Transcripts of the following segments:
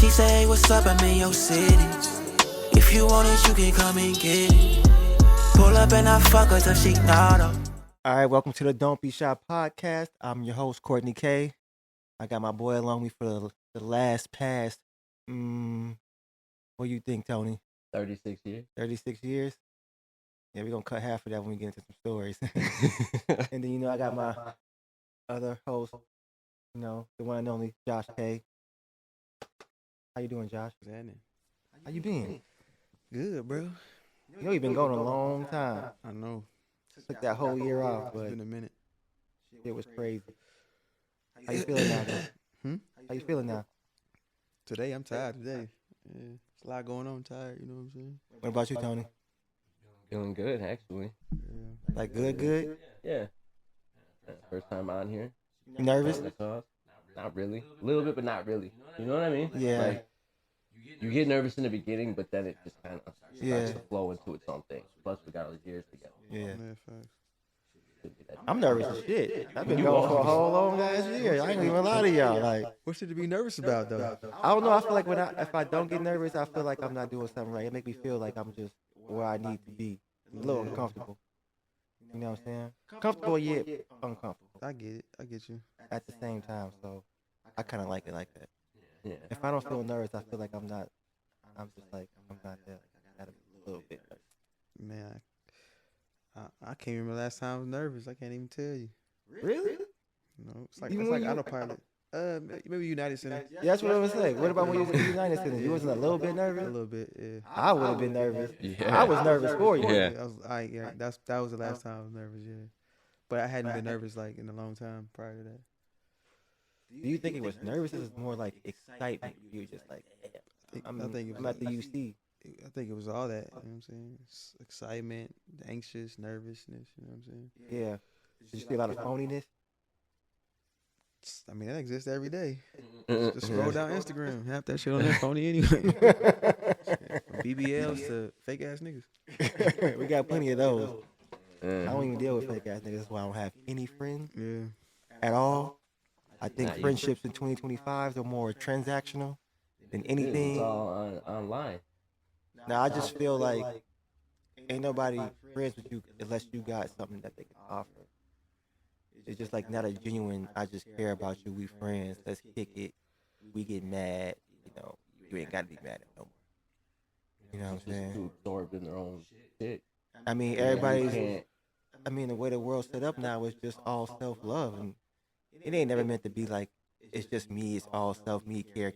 She say, what's up, I'm in your city. If you want it, you can come and get it. Pull up and I fuck her till she nod up. All right, welcome to the Don't Be Shy podcast. I'm your host, Courtney K. I got my boy along with me for the last past, what do you think, Tony? 36 years. 36 years? Yeah, we're going to cut half of that when we get into some stories. And then, I got my other host, the one and only Josh K. How you doing, Josh? How you been? Good, bro. You've been going a long time. I know. Took that whole year off, It's but been a minute. it was crazy. How you feeling now, though? Hmm? How you feeling now? Today, I'm tired today. Yeah, it's a lot going on. I'm tired, you know what I'm saying? What about you, Tony? Feeling good, actually. Yeah. Like good? Yeah. First time on here. You nervous? Not really. A little bit, but not really. You know what I mean? Yeah. Like, you get nervous in the beginning, but then it just kind of starts to flow into its own thing. Plus, we got all these years together. Yeah. Facts. I'm nervous as shit. I've been going for a whole long ass year. I ain't even lie to y'all. Like, What should you be nervous about, though? I don't know. I feel like if I don't get nervous, I feel like I'm not doing something right. It make me feel like I'm just where I need to be. A little uncomfortable. You know what I'm saying? Comfortable yet uncomfortable I get it. I get you. at the same time. So I kind of like it like that. Yeah. If I don't feel nervous, I feel like I'm not. I'm just like I'm not there. Like, I gotta be a little bit nervous. Man, I can't remember the last time I was nervous. I can't even tell you. Really? You know, it's like Even when you- autopilot. Maybe United Center. Yeah, that's what I was saying. What about when you was in the United States? You wasn't a little bit A nervous? little bit, yeah. I would have been nervous. Yeah. I was nervous for you. Yeah. That was the last time I was nervous, yeah. But I hadn't been nervous like in a long time prior to that. Do you think it was nervous? Or was more like excitement? You were just like, I'm at the UC. I think it was all that. You know what I'm saying? Excitement, anxious, nervousness. You know what I'm saying? Yeah. Did you see a lot of phoniness? I mean, that exists every day. Mm-mm. Just scroll down Instagram. Half that shit on that phony anyway. From BBLs to fake ass niggas. We got plenty of those. I Uh, don't even deal with fake ass niggas. That's why I don't have any friends Yeah. at all. I think Nah, you- friendships in 2025 are more transactional than It's anything. all online. Now I just feel like ain't nobody friends with you unless you got something that they can offer. It's just like not a genuine. I just care about you. We friends. Let's kick it. We get mad. You ain't got to be mad at no more. You know what I'm Just saying? too absorbed in their own shit. I mean, You everybody's. can't. I mean, the way the world's set up now is just all self love, and it ain't never meant to be like it's just me. It's all self. Me care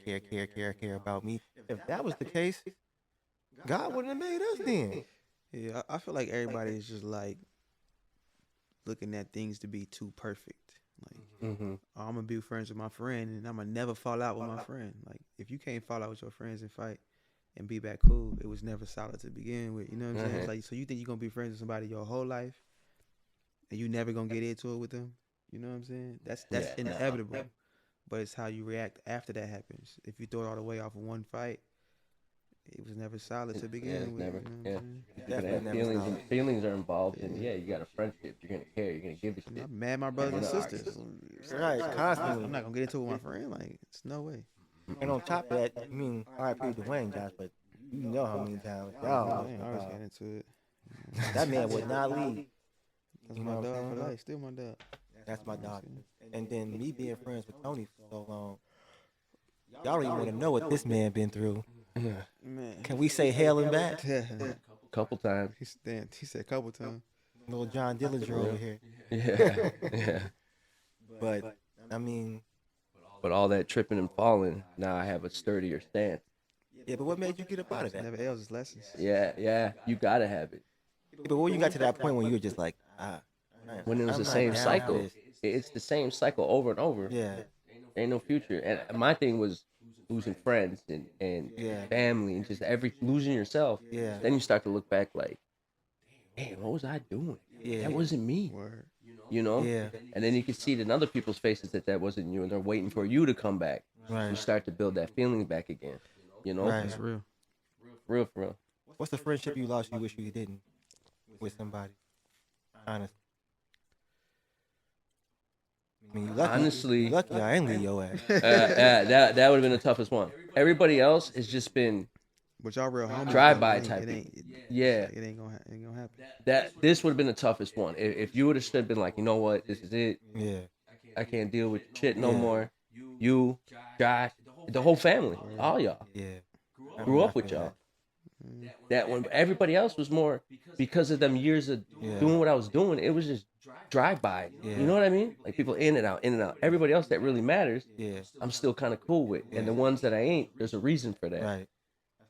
about me. If that was the case, God wouldn't have made us then. Yeah, I feel like everybody is just like looking at things to be too perfect. Like, Mm-hmm. I'm gonna be friends with my friend, and I'm gonna never fall out with my friend. Like, if you can't fall out with your friends and fight and be back cool, it was never solid to begin with. You know what I'm saying? It's like, so you think you're gonna be friends with somebody your whole life, and you never gonna get into it with them? You know what I'm saying? That's Yeah. inevitable. But it's how you react after that happens. If you throw it all the way off of one fight, it was never solid to begin it's with. never- you know what yeah. I'm saying? You're gonna Definitely have never feelings, solid. and feelings are involved, and yeah, you got a friendship. You're gonna care. You're gonna give a You know, shit. I'm mad at my brothers and Yeah. sisters. Right, constantly. I'm not gonna get into it with my friend. Like, it's no way. And on top of that, I mean, R.I.P. Dwayne, Josh, but you know how many times y'all. I ain't always get into it. That man would not leave. That's You my know what I'm dog saying, for though? life. Still my dog. That's my dog. And then me being friends with Tony for so long, y'all don't even want to know what this man been through. Man. Can we say hail him back? Yeah. Couple times. He said a couple times. Little John Dillinger over here. Yeah. Yeah. But I mean, But all that tripping and falling, now I have a sturdier stance. yeah. But what made you get up out of that? Never L's his lessons. Yeah. You gotta have it. But when you got to that point when you were just like, When it was I'm the not same down for cycle, this. it's the same cycle over and over. Yeah. Ain't no future. And my thing was losing friends and Yeah. family and just losing yourself. Yeah. Then you start to look back like, damn, what was I doing? Yeah. That wasn't me. Word. You know? Yeah. And then you can see it in other people's faces that wasn't you, and they're waiting for you to come back. You Right. start to build that feeling back again. You know? Right. That's real. Real for real. What's the friendship you lost you wish you didn't with somebody? Honestly. I mean, you lucky. Honestly, you lucky I ain't Leo ass. that would have been the toughest one. Everybody else has just been But y'all real homies. Drive-by though, type. It ain't. Yeah. It ain't gonna happen. This would have been the toughest one. If you would have stood been like, you know what, this is it. Yeah. I can't deal with shit no Yeah. more. You, Josh, the whole family, all y'all. Yeah. Grew up with y'all. That one, everybody else was more because of them years of doing what I was doing. It was just drive-by. Yeah. You know what I mean? Like people in and out, in and out. Everybody else that really matters, Yeah. I'm still kind of cool with. And the ones that I ain't, there's a reason for that. Right.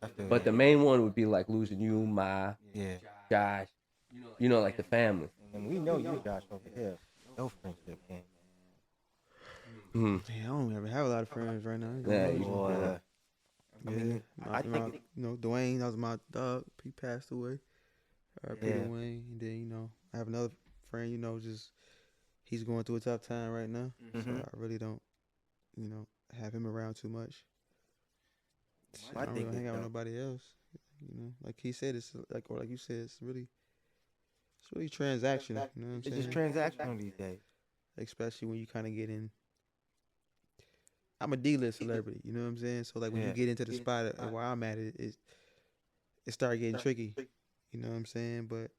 I feel But that. the main one would be like losing you, Ma, Yeah. Josh, you know, like the family. And we know you, Josh, over here. No friendship game. Mm-hmm. Yeah, I don't ever have a lot of friends right now. Yeah, you- Boy, I Yeah, mean, I think you know, Dwayne, that was my dog. He passed away. R.I.P. Yeah. Dwayne. And then, you know, I have another friend, you know, just he's going through a tough time right now. So Mhm. I really don't, you know, have him around too much. I I don't think really hang it out with though. nobody else. You know, like he said, it's like, or like you said, it's really transactional. You know what I'm it's saying? just transactional these days. Especially when you kind of get in. I'm a D-list celebrity, you know what I'm saying? So like when you Yeah. get into the spot of where I'm at, it started getting tricky. You know what I'm saying? But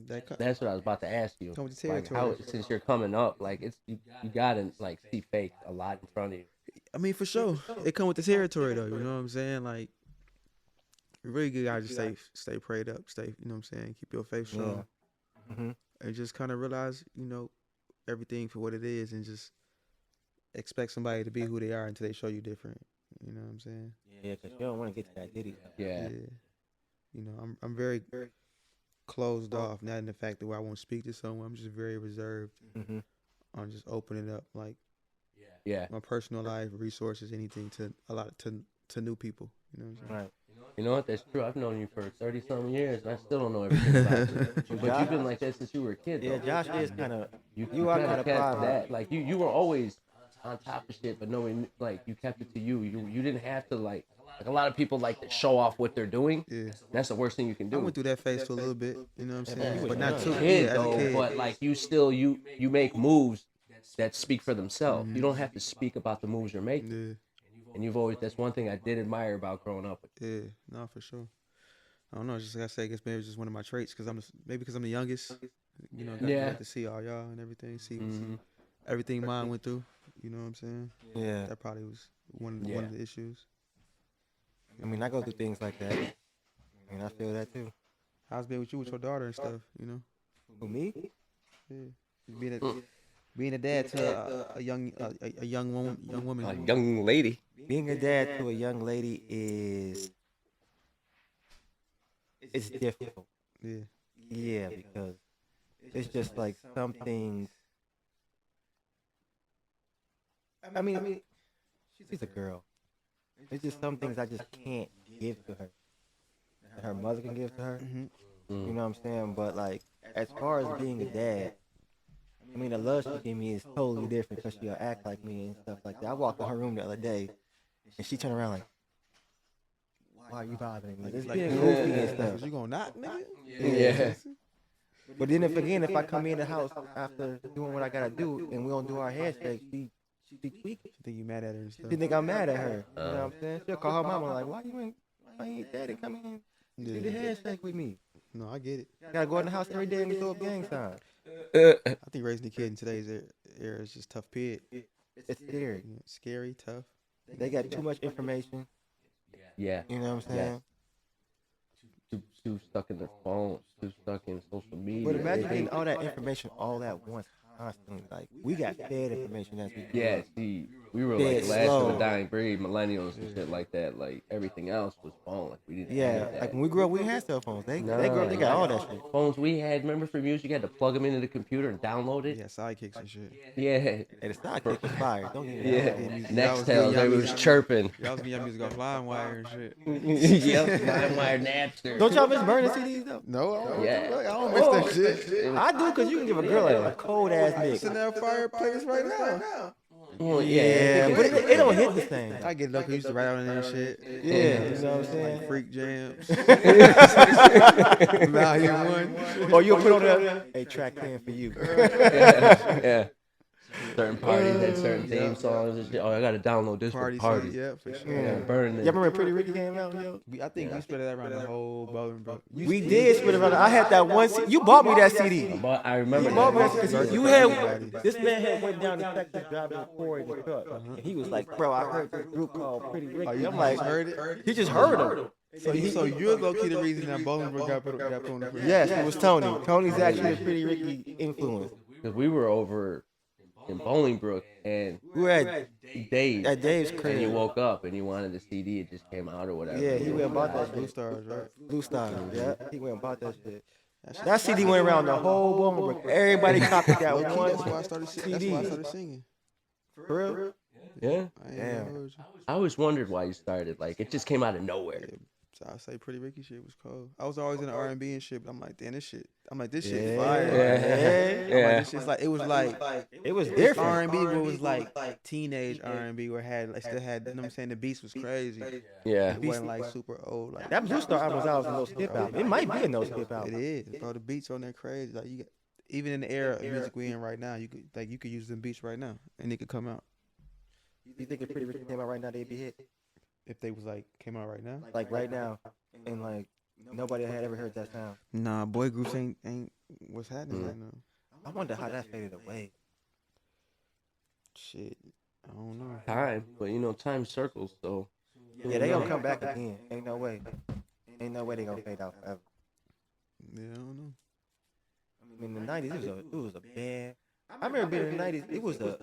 That's what I was about to ask you. Come with the Like territory. how, since you're coming up, like it's you gotta like see fake a lot in front of you. I mean, for sure, it come with the territory though. You know what I'm saying? Like, you really good gotta just stay prayed up, stay. You know what I'm saying? Keep your faith strong, Mhm. and just kind of realize, you know, everything for what it is, and just expect somebody to be who they are until they show you different. You know what I'm saying? Yeah, because you don't want to get to that Diddy. Yeah. You know, I'm very closed off. Not in the fact that where I won't speak to someone. I'm just very reserved Mm-hmm. on just opening up like Yeah. my personal life, resources, anything to a lot to new people. You know what I'm saying? Right. You know what? That's true. I've known you for 30-some years, and I still don't know everything about you. But you've been like that since you were a kid, though. Yeah, Josh is kind of. You are kinda kind of kept private. that. Like you were always on top of shit, but knowing like you kept it to you. You didn't have to like a lot of people like to show off what they're doing. Yeah. That's the worst thing you can I do. went through that phase for a little bit. You know what I'm Yeah, saying? you But was not young. too Kid, as a though, kid. but like you still you make moves that speak for themselves. You don't have to speak about the moves you're making. Yeah. And you've always that's one thing I did admire about growing up. Yeah, no, for sure. I don't know. Just like I said, I guess maybe it's just one of my traits because I'm the youngest. You know, got to see all y'all and everything. See everything mine went through. You know what I'm saying? Yeah. That probably was one of the issues. I mean, I go through things like that. I mean, I feel that too. How's it been with you with your daughter and stuff? You know, For me, yeah. Being a dad to a young woman. A young lady. being a dad to a young lady it's difficult. Yeah. Yeah, because it's just like some things. I mean, she's a girl. It's just some things I just can't give to her. That her mother can give to her. You know what I'm saying? But like, as far as being a dad, I mean, the love she give me is totally different because she'll act like me and stuff like that. I walked in her room the other day, and she turned around like, "Why are you bothering me?" It's like goofy and stuff. Was you gonna knock, nigga? Yeah. But then if I come in the house after doing what I gotta do and we don't do our handshake, she tweaking. You think you mad at her and stuff? She think I'm mad at her. You know what I'm saying? She'll call her mama like, why you ain't daddy come in and do the handshake with me? No, I get it. Gotta go in the house every day and throw up gang signs. I think raising a kid in today's era is just tough period. It's scary. You know, scary, tough. They got too much information. Yeah. You know what I'm saying? Too stuck in their phone, too stuck in social media. But imagine getting all that information all at once, constantly. Like, we got fed information as we grew Yeah, up. see, we were Dead like last slow. of the dying breed, millennials and shit like that. Like everything else was phone. Like we didn't. Yeah, have that. like when we grew up, we didn't have cell phones. They grew up, they got all that shit. Phones we had, remember for music, you had to plug them into the computer and download it. Yeah, sidekicks and shit. Yeah. And the sidekick was fire. Don't get me Yeah. wrong. Nextels, everybody was chirping. Y'all was getting your music off LimeWire and shit. Yep. LimeWire, Napster. Don't y'all miss burning CDs though? No, I don't, Yeah. I don't miss that shit. I do, because you can give a girl a cold ass It's in nigga. that fireplace right now. Well, Yeah, but it don't hit the same. I get lucky. I used to write out in there and shit. Yeah, you know what I'm saying? Freak jams. Volume 1. Or you'll put on there, hey, track 10 for you. yeah. Certain parties had certain theme songs and shit. Oh, I gotta download this for Party parties. song, yeah, for sure. Yeah, burn Y'all it. remember Pretty Ricky came out, yo? I think we spread that around the whole Bolingbrook. We did split it around. I had that one. You bought me that CD. But I remember You bought me that that. CD. You had this man had went down to Texas driving a Corey in the truck, and he was like, "Bro, I heard this group called Pretty Ricky." I'm like, heard it? he just heard him. So you're low key the reason that Bolingbrook got put on the free. Yes, it was Tony. Tony's actually a Pretty Ricky influence. Because we were over in Bolingbrook and We were at Dave. At Dave's And crib. you woke up and you wanted the CD. It just came out or whatever. Yeah, he went and bought that Blue shit. Stars, right? Blue Stars, yeah. He went and bought that shit. That CD went around the whole Bolingbrook. Everybody copied that one That's why I started singing. That's why I started singing. For real? Yeah. I ain't Damn. gonna hold you. I always wondered why you started. Like, it just came out of nowhere. So I say Pretty Ricky shit was cold. I was always in the R&B and shit, but I'm like, damn, this shit. I'm like, this shit Yeah. fire. Yeah. I'm like, this shit's like, it was like It was this different. R&B where it was like teenage R&B where it had, like, still had, you know what I'm saying, the beats was crazy. Yeah. It wasn't like super old. Like That Blue Star album was out as a no skip album. It might be a no skip it album. is, bro. The beats on there crazy. Like you get, even in the era of music we in right now, you could use them beats right now and it could come out You think if Pretty Ricky came out right now, they'd be hit? if they was like came out right now. Like right now, and like nobody had ever heard that sound. Nah, boy groups ain't what's happening right now. I wonder how that faded away. Shit, I don't know. Time. But, you know, time circles. So, Yeah, they gonna come back again. Ain't no way. Ain't no way they gonna fade out forever. Yeah, I don't know. I mean, in the '90s, it was a band. I remember being in the '90s. It was a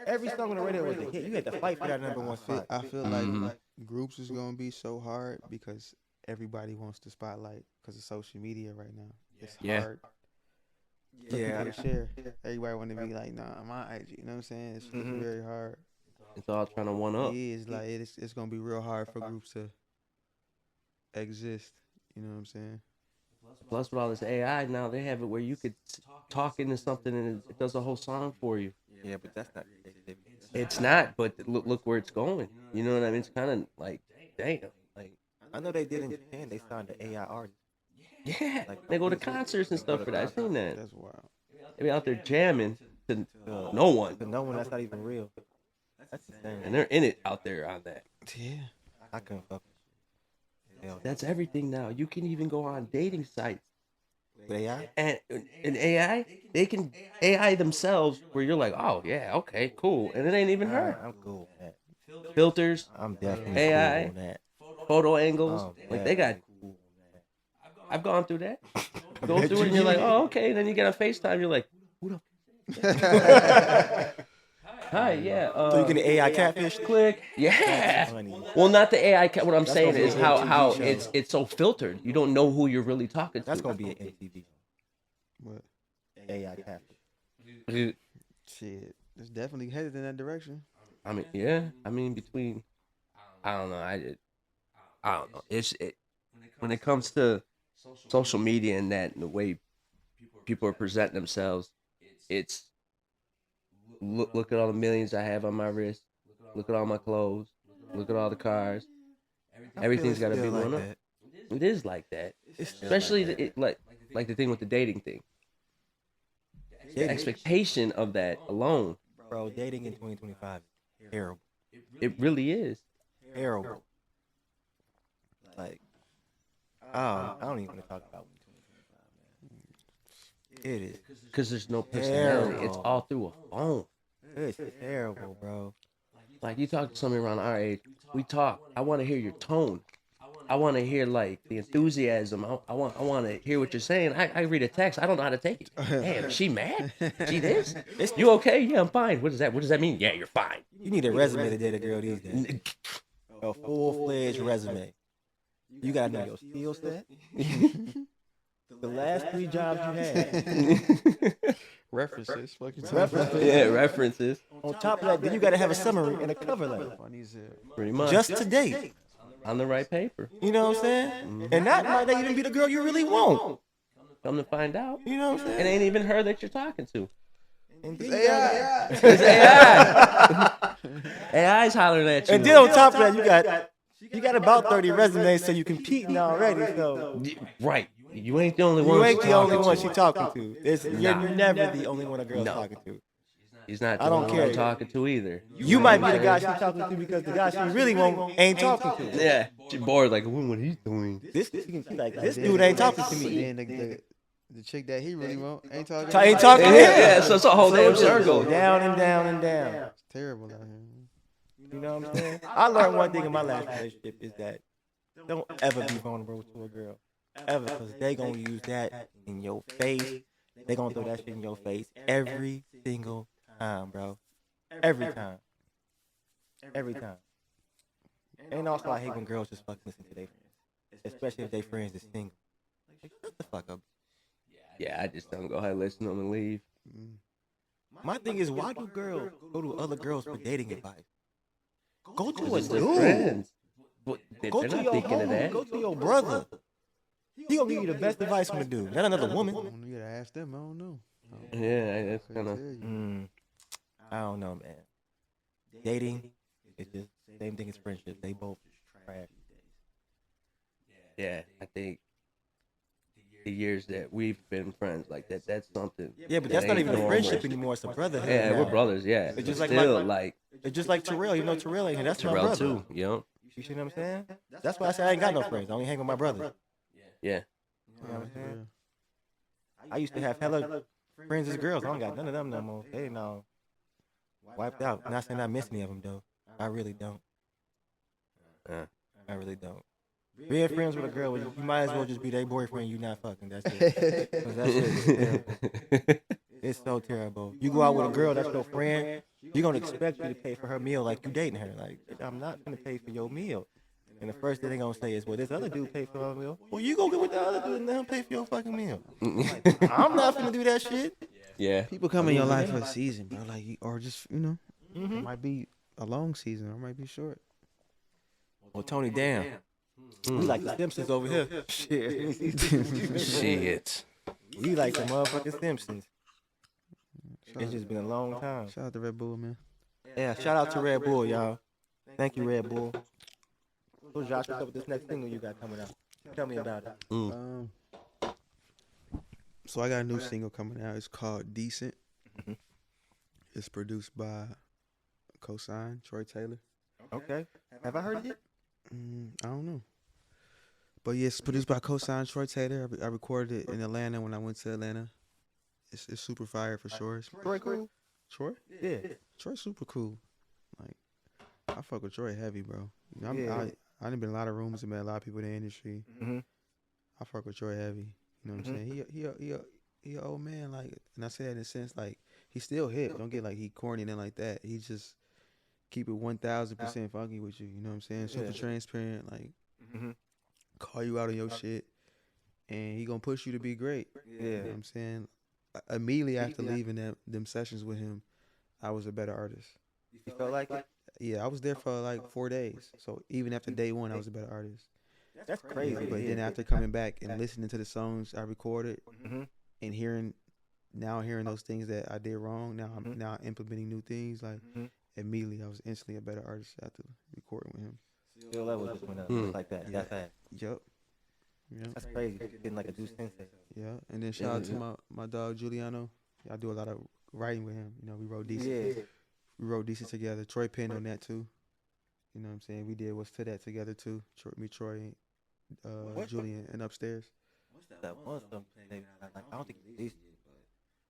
every song on the radio was a hit. You had to fight for that number one spot. I feel like groups is gonna be so hard because everybody wants the spotlight because of social media right now. It's hard. For people to share. Everybody want to be like, nah, my IG. You know what I'm saying? It's very hard. it's all trying to one up. It is like it's gonna be real hard for groups to exist. You know what I'm saying? Plus, with all this AI now, they have it where you could talk into something and it does a whole song for you. Yeah, but that's not creativity. It's not, but look where it's going. You know what I mean? It's kind of like, damn. Like, I know they did in Japan. They signed the AI artist. yeah. They go to concerts and stuff for that. I've seen that. That's wild. They be out there jamming to no one. To no one, that's not even real. That's insane. And they're in it out there on that. Yeah. I couldn't fuck with shit. That's everything now. You can even go on dating sites. With AI? And in AI, they can AI themselves where you're like, oh, yeah, okay, cool. And it ain't even her. I'm cool with that. Filters, I'm definitely AI. cool on that. photo angles. Oh, Like, they got, cool on I've gone through that. Go through it and you're like, oh, okay. Then you get on FaceTime, you're like, who the Hi, yeah. So you get an AI catfish? Click. Yeah. Funny. Well, not the AI. What I'm saying gonna be is an how MTV show. it's so filtered. You don't know who you're really talking to. That's gonna be an MTV. What? AI catfish. Dude, Shit. It's definitely headed in that direction. I mean, yeah. I mean, between, I don't know. I don't know. When it comes to social media and that and the way people are presenting themselves, it's look at all the millions I have on my wrist. Look at all my clothes. Look at all the cars. Everything's got to be blown up. It is like that, especially like the thing with the dating thing. The expectation of that alone, Bro, dating in 2025 is terrible. it really is. Terrible. Like, I don't even want to talk about 2025, man. It is. Because there's no personality. Terrible. It's all through a phone. It's terrible, bro. Like, you talk to somebody around our age, we talk. I want to hear your tone. I want to hear, like, the enthusiasm. I want to hear what you're saying. I read a text. I don't know how to take it. Damn, is she mad? She this? You okay? Yeah, I'm fine. What does that mean? Yeah, you're fine. You need a resume to date a girl these days. A full-fledged resume. You gotta know your skill set. The last 3 jobs you had. References. Fucking References. Yeah, references. On top of that, then you gotta have a summary and a cover letter. Funny as hell. Pretty much. Just to date. On the right paper. You know what I'm saying? And that might not even be the girl you really want. Come to find out, You know what I'm it saying? ain't even her that you're talking to. And It's then, AI. It's AI. AI's hollering at you. and then on top of that, you got about 30 resumes, so you competing already. So Right. You ain't the only one. you ain't she's the only talking one to. she's talking to. You're Nah. never the only one a girl's No. talking to. He's not I the don't one care. I'm talking to either. You might be the guy she's talking to because the guy she really won't ain't talking to. Yeah, she bored. Like, what he's doing? This she like this then- dude ain't talking to But me. then the chick that he really want ain't talking. Ain't talking to Yeah, him. yeah. So it's a whole damn It just circle. go down and down and down. It's terrible out here. You know what I'm saying? I learned one thing in my last relationship is that don't ever be vulnerable to a girl. Ever, because they gonna use that in your face. They gonna throw that shit in your face every single time, bro. Every time. Every time. And also, I hate when girls just fucking listen to their friends, especially if their friends is single. Like, shut the fuck up. Yeah, I just don't go ahead, listen to them and leave. My thing is, why do girls go to other girls for dating advice? Go to a With their dude. friends. But Go they're to not your thinking of homie. that. Go to your brother. He gonna give you the best advice from a dude, not another woman. You gotta ask them. I don't know. Yeah, that's Couldn't kind of. tell you. I don't know, man. Dating is just the same thing as friendship. They both trash. Yeah, I think the years that we've been friends like that's something. Yeah, but that that's not ain't even a normal. friendship anymore. It's a brotherhood. Yeah, now. we're brothers. Yeah, It's but just like still, my- It's just like Terrell. You know Terrell ain't here. That's my Terrell brother. too. Yep. You see what I'm saying? That's why I say I ain't got no friends. I only hang with my brothers. Yeah. You know what I'm saying? I used to have hella friends as girls. I don't got none of them no more. They know wiped out. Not saying I miss any of them though. I really don't. I really don't. Being friends with a girl, you might as well just be their boyfriend. You not fucking. That's it. 'Cause that shit is terrible. It's so terrible. You go out with a girl that's your friend, you're gonna expect you to pay for her meal like you dating her. Like, I'm not gonna pay for your meal. And the first thing they gonna say is, well, this other dude paid for her meal. Well, you go get with the other dude and let him pay for your fucking meal. I'm not gonna do that shit. Yeah. People come in your life for a season, bro. Like, or just it Mm-hmm. might be a long season, or it might be short. Well, Tony, damn. We like the Simpsons over here. Shit. Shit. We like the motherfucking Simpsons. Shout It's just been a long time. Shout out to Red Bull, man. Yeah, shout out to Red Bull, y'all. Thank you, Red Bull. So, Josh, what's up with this next single you got coming out? Tell me about it. So I got a new single coming out. It's called Decent. Mhm. It's produced by Cosign, Troy Taylor. Okay. Have I heard it yet? I don't know. But yeah, it's produced by Cosign, Troy Taylor. I recorded it in Atlanta when I went to Atlanta. It's super fire for sure. Troy cool? Troy? Yeah. Troy's super cool. Like, I fuck with Troy heavy, bro. You know, Yeah. I done been in a lot of rooms and met a lot of people in the industry. Mm-hmm. I fuck with Troy heavy. You know what I'm saying? He a old man, like, and I say that in a sense, like, he's still hip. Don't get like he corny and like that. He just keep it 1000% funky with you. You know what I'm saying? Super Yeah. transparent, like, Mm-hmm. call you out on your shit, and he gonna push you to be great. You know Yeah. what I'm saying? Immediately after leaving them sessions with him, I was a better artist. You felt like it? Yeah, I was there for like 4 days. So even after day one, I was a better artist. That's crazy. But then after coming back and listening to the songs I recorded Mm-hmm. and hearing those things that I did wrong, now I'm implementing new things. Like Mhm. immediately, I was instantly a better artist after recording with him. Your level just went up just like that. That's fast. Yup. Yeah. That's crazy. Getting like a deuce sensei. Yeah. And then shout out to my dog Giuliano. I do a lot of writing with him. You know, we wrote decent. Yeah. We wrote decent together. Troy penned on that too. You know what I'm saying? We did What's to That together too. Troy, Julian, and Upstairs. That one song they like. I don't think it's decent,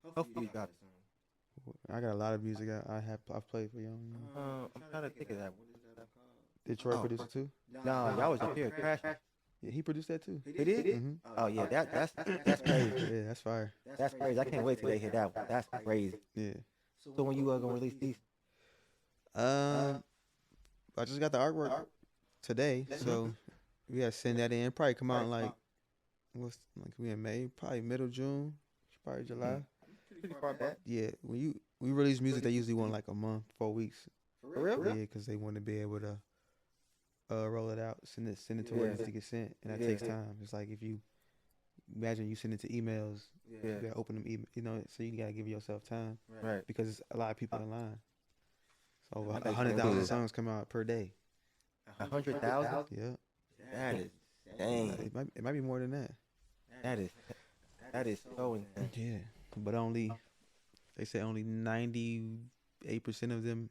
but hopefully you got it soon. I got a lot of music I've played for y'all. I'm trying to think of that. What is that called? Did Troy produce it too? No, y'all was up here crashing. Yeah, he produced that too. He did? Mm-hmm. Oh yeah, that's crazy. Yeah, that's fire. That's crazy. I can't wait till they hit that one. That's crazy. Yeah. So when you gonna release these? I just got the artwork today, so we gotta send that in. Probably come out in like we in May, probably middle June, probably July. Pretty far back. Yeah, when we release music, they usually want like a month, 4 weeks. For real? Yeah, because they want to be able to roll it out, send it to where it needs to get sent, and that takes time. It's like if you imagine you send it to emails, you gotta open them, so you gotta give yourself time, Right. because it's a lot of people in line. So over That makes 100,000 sense. songs come out per day. 100,000? Yeah, That is dang. it might be more than that. That is so insane. Yeah, but only They say only 98% of them.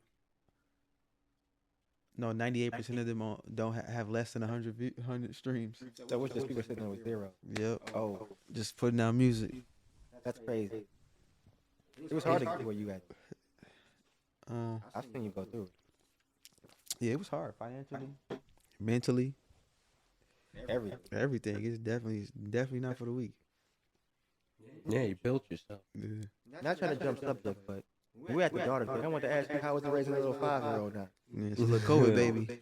No, 98% of them don't have less than 100 streams. So which just people sitting there with 0. Yep. Oh, Just putting out music. that's crazy. It was hard to get where you at. I've seen you go through it. Yeah, it was hard financially, mentally, everything. It's definitely not for the weak. Yeah, you built yourself. Yeah. Not trying to jump subject, but we're at the daughter's day. I want to ask you, how was it raising a little 5-year-old now? Yeah, it's a little COVID baby.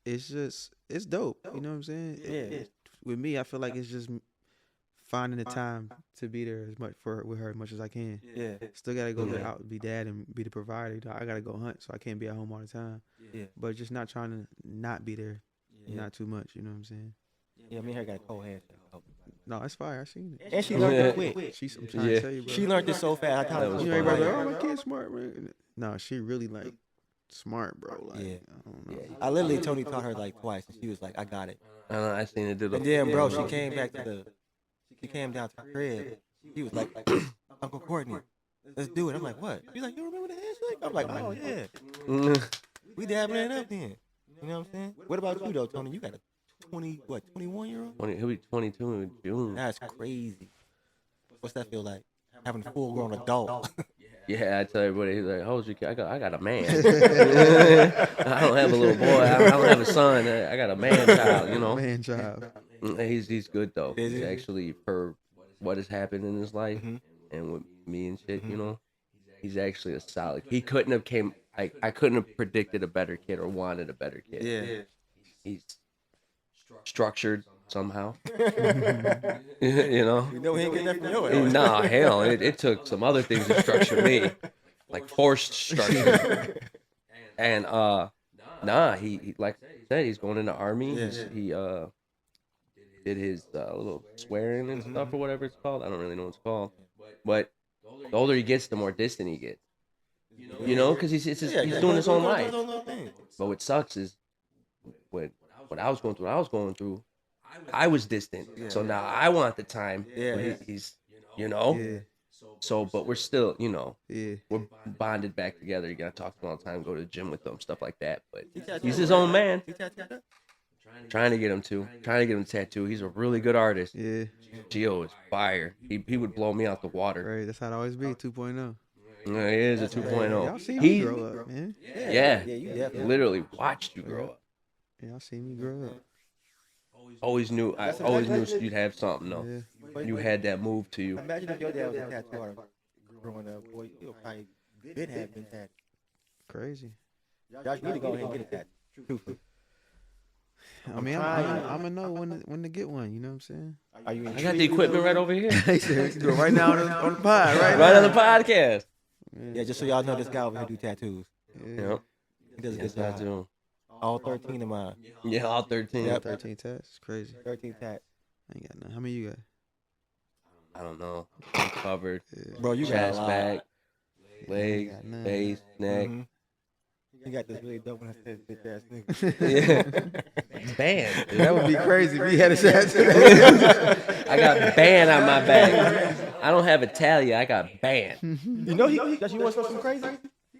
It's dope. You know what I'm saying? Yeah. With me, I feel like it's just finding the time to be there as much with her as much as I can. Yeah. Still gotta go out, be dad, and be the provider. You know, I gotta go hunt, so I can't be at home all the time. Yeah. But just not trying to not be there, not too much. You know what I'm saying? Yeah, me and her got a cold handshake. No, it's fire. I seen it. And she learned it quick. I'm trying to tell you, bro. She learned it so fast. I thought it was You know, everybody like, oh, my kid's smart, man. No, she really like smart, bro. Like, Yeah. I don't know. I literally, Tony taught her like twice, and she was like, I got it. I know, I seen it do the. And then, bro, she came back to she came down to the crib. He was like, Uncle Courtney, let's do it. I'm like, what? She's like, you remember the handshake? I'm like, oh, yeah. We dabbing it up then. You know what I'm saying? What about you, though, Tony? You got a 21-year-old? He'll be 22 in June. That's crazy. What's that feel like? Having a full-grown adult. Yeah, I tell everybody, he's like, how old's your kid? I got a man. I don't have a little boy. I don't have a son. I got a man child, you know. Man child. He's good, though. Is He's he? actually, for what has happened in his life and with me and shit, you know, he's actually a solid. He couldn't have came, I couldn't have predicted a better kid or wanted a better kid. Yeah. He's structured somehow. You know? You know he ain't getting that from your ass. Nah, hell, it took some other things to structure me, like forced structure. And nah, he like I said, he's going in the army. Yeah. He did his little swearing and stuff or whatever it's called. I don't really know what it's called, but the older he gets, the more distant he gets. You know, because he's doing his own life. But what sucks is when I was going through, I was distant. So now I want the time. Yeah. He's, you know. Yeah. So, but we're still, you know, Yeah. we're bonded back together. You gotta talk to him all the time, go to the gym with him, stuff like that. But he's his own man. Trying to get him tattoo. He's a really good artist. Yeah. Gio is fire. He would blow me out the water. Right. That's how it always be. 2.0. Yeah, he is a 2.0. Y'all see me grow up, man. Yeah, Yeah, you definitely. literally watched you grow up. Y'all see me grow up. I always knew you'd have something though. Yeah. You had that move to you. Imagine if your dad was a tattoo artist growing up. Boy, you'll probably been having tattoo. Crazy. Y'all need to go ahead and get a tattoo. Truthfully. I mean, I'm gonna know when to get one. You know what I'm saying? Are you I got the equipment right over here. He said, we can do it right now on the pod, right? Right on the podcast. Yeah, just so y'all know, this guy over here do tattoos. Yeah. Yep. He does a Yes, good I job. do. All 13 of mine. Yeah, all 13. Yep. 13 tests. It's crazy. 13 tats. I ain't got none. How many you got? I don't know. I'm covered. Yeah. Bro, you got a Chest, lot. back, legs, got none. face, neck. Mhm. You got this really dope one that says bitch ass nigga. Yeah. Band. That would be crazy if he had a tattoo. I got band on my back. I don't have Italia. I got band. You know does you want something crazy?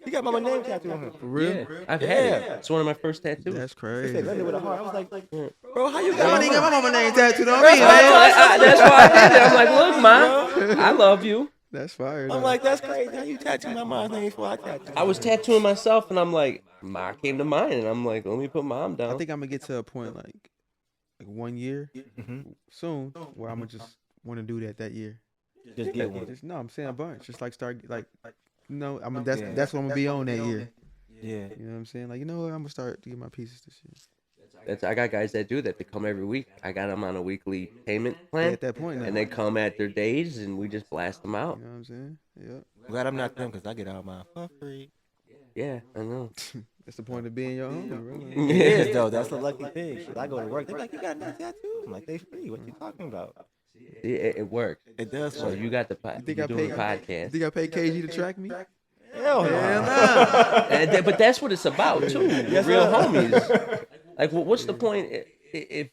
He got my name tattoo on him. For real? Yeah, I've had it. It's one of my first tattoos. That's He crazy. said London with a heart. I was like, bro, how you I got ain't got my my mama name tattooed on me, That's man. why I did it. I'm like, look, ma, I love you. That's fire. though. I'm like, that's crazy. How you tattoo my mom's name before I tattoo? I was tattooing myself, and I'm like, Ma came to mind, and I'm like, let me put Mom down. I think I'm gonna get to a point like 1 year soon where I'm gonna just want to do that year. Just get one. Just no, I'm saying a bunch. Just like start like, that's what I'm gonna be on that year. Yeah. You know what I'm saying? Like, you know what? I'm gonna start to get my pieces this year. I got guys that do that. They come every week. I got them on a weekly payment Yeah, plan, at that point now. and they come at their days, and we just blast them out. You know what I'm saying? Yep. Glad I'm not them because I get all mine for free. Yeah, I know. That's the point of being your homie, bro. It is though. That's a lucky thing. Shit, I go to work. They're like, you got another tattoo? I'm like, they free. What you talking about? It works. It does. So you got the think you're I doing the paid- podcast. You think I paid KG to track me? Hell no. Hell nah. But that's what it's about too. Yes, Real sir. homies. Like, what's the point if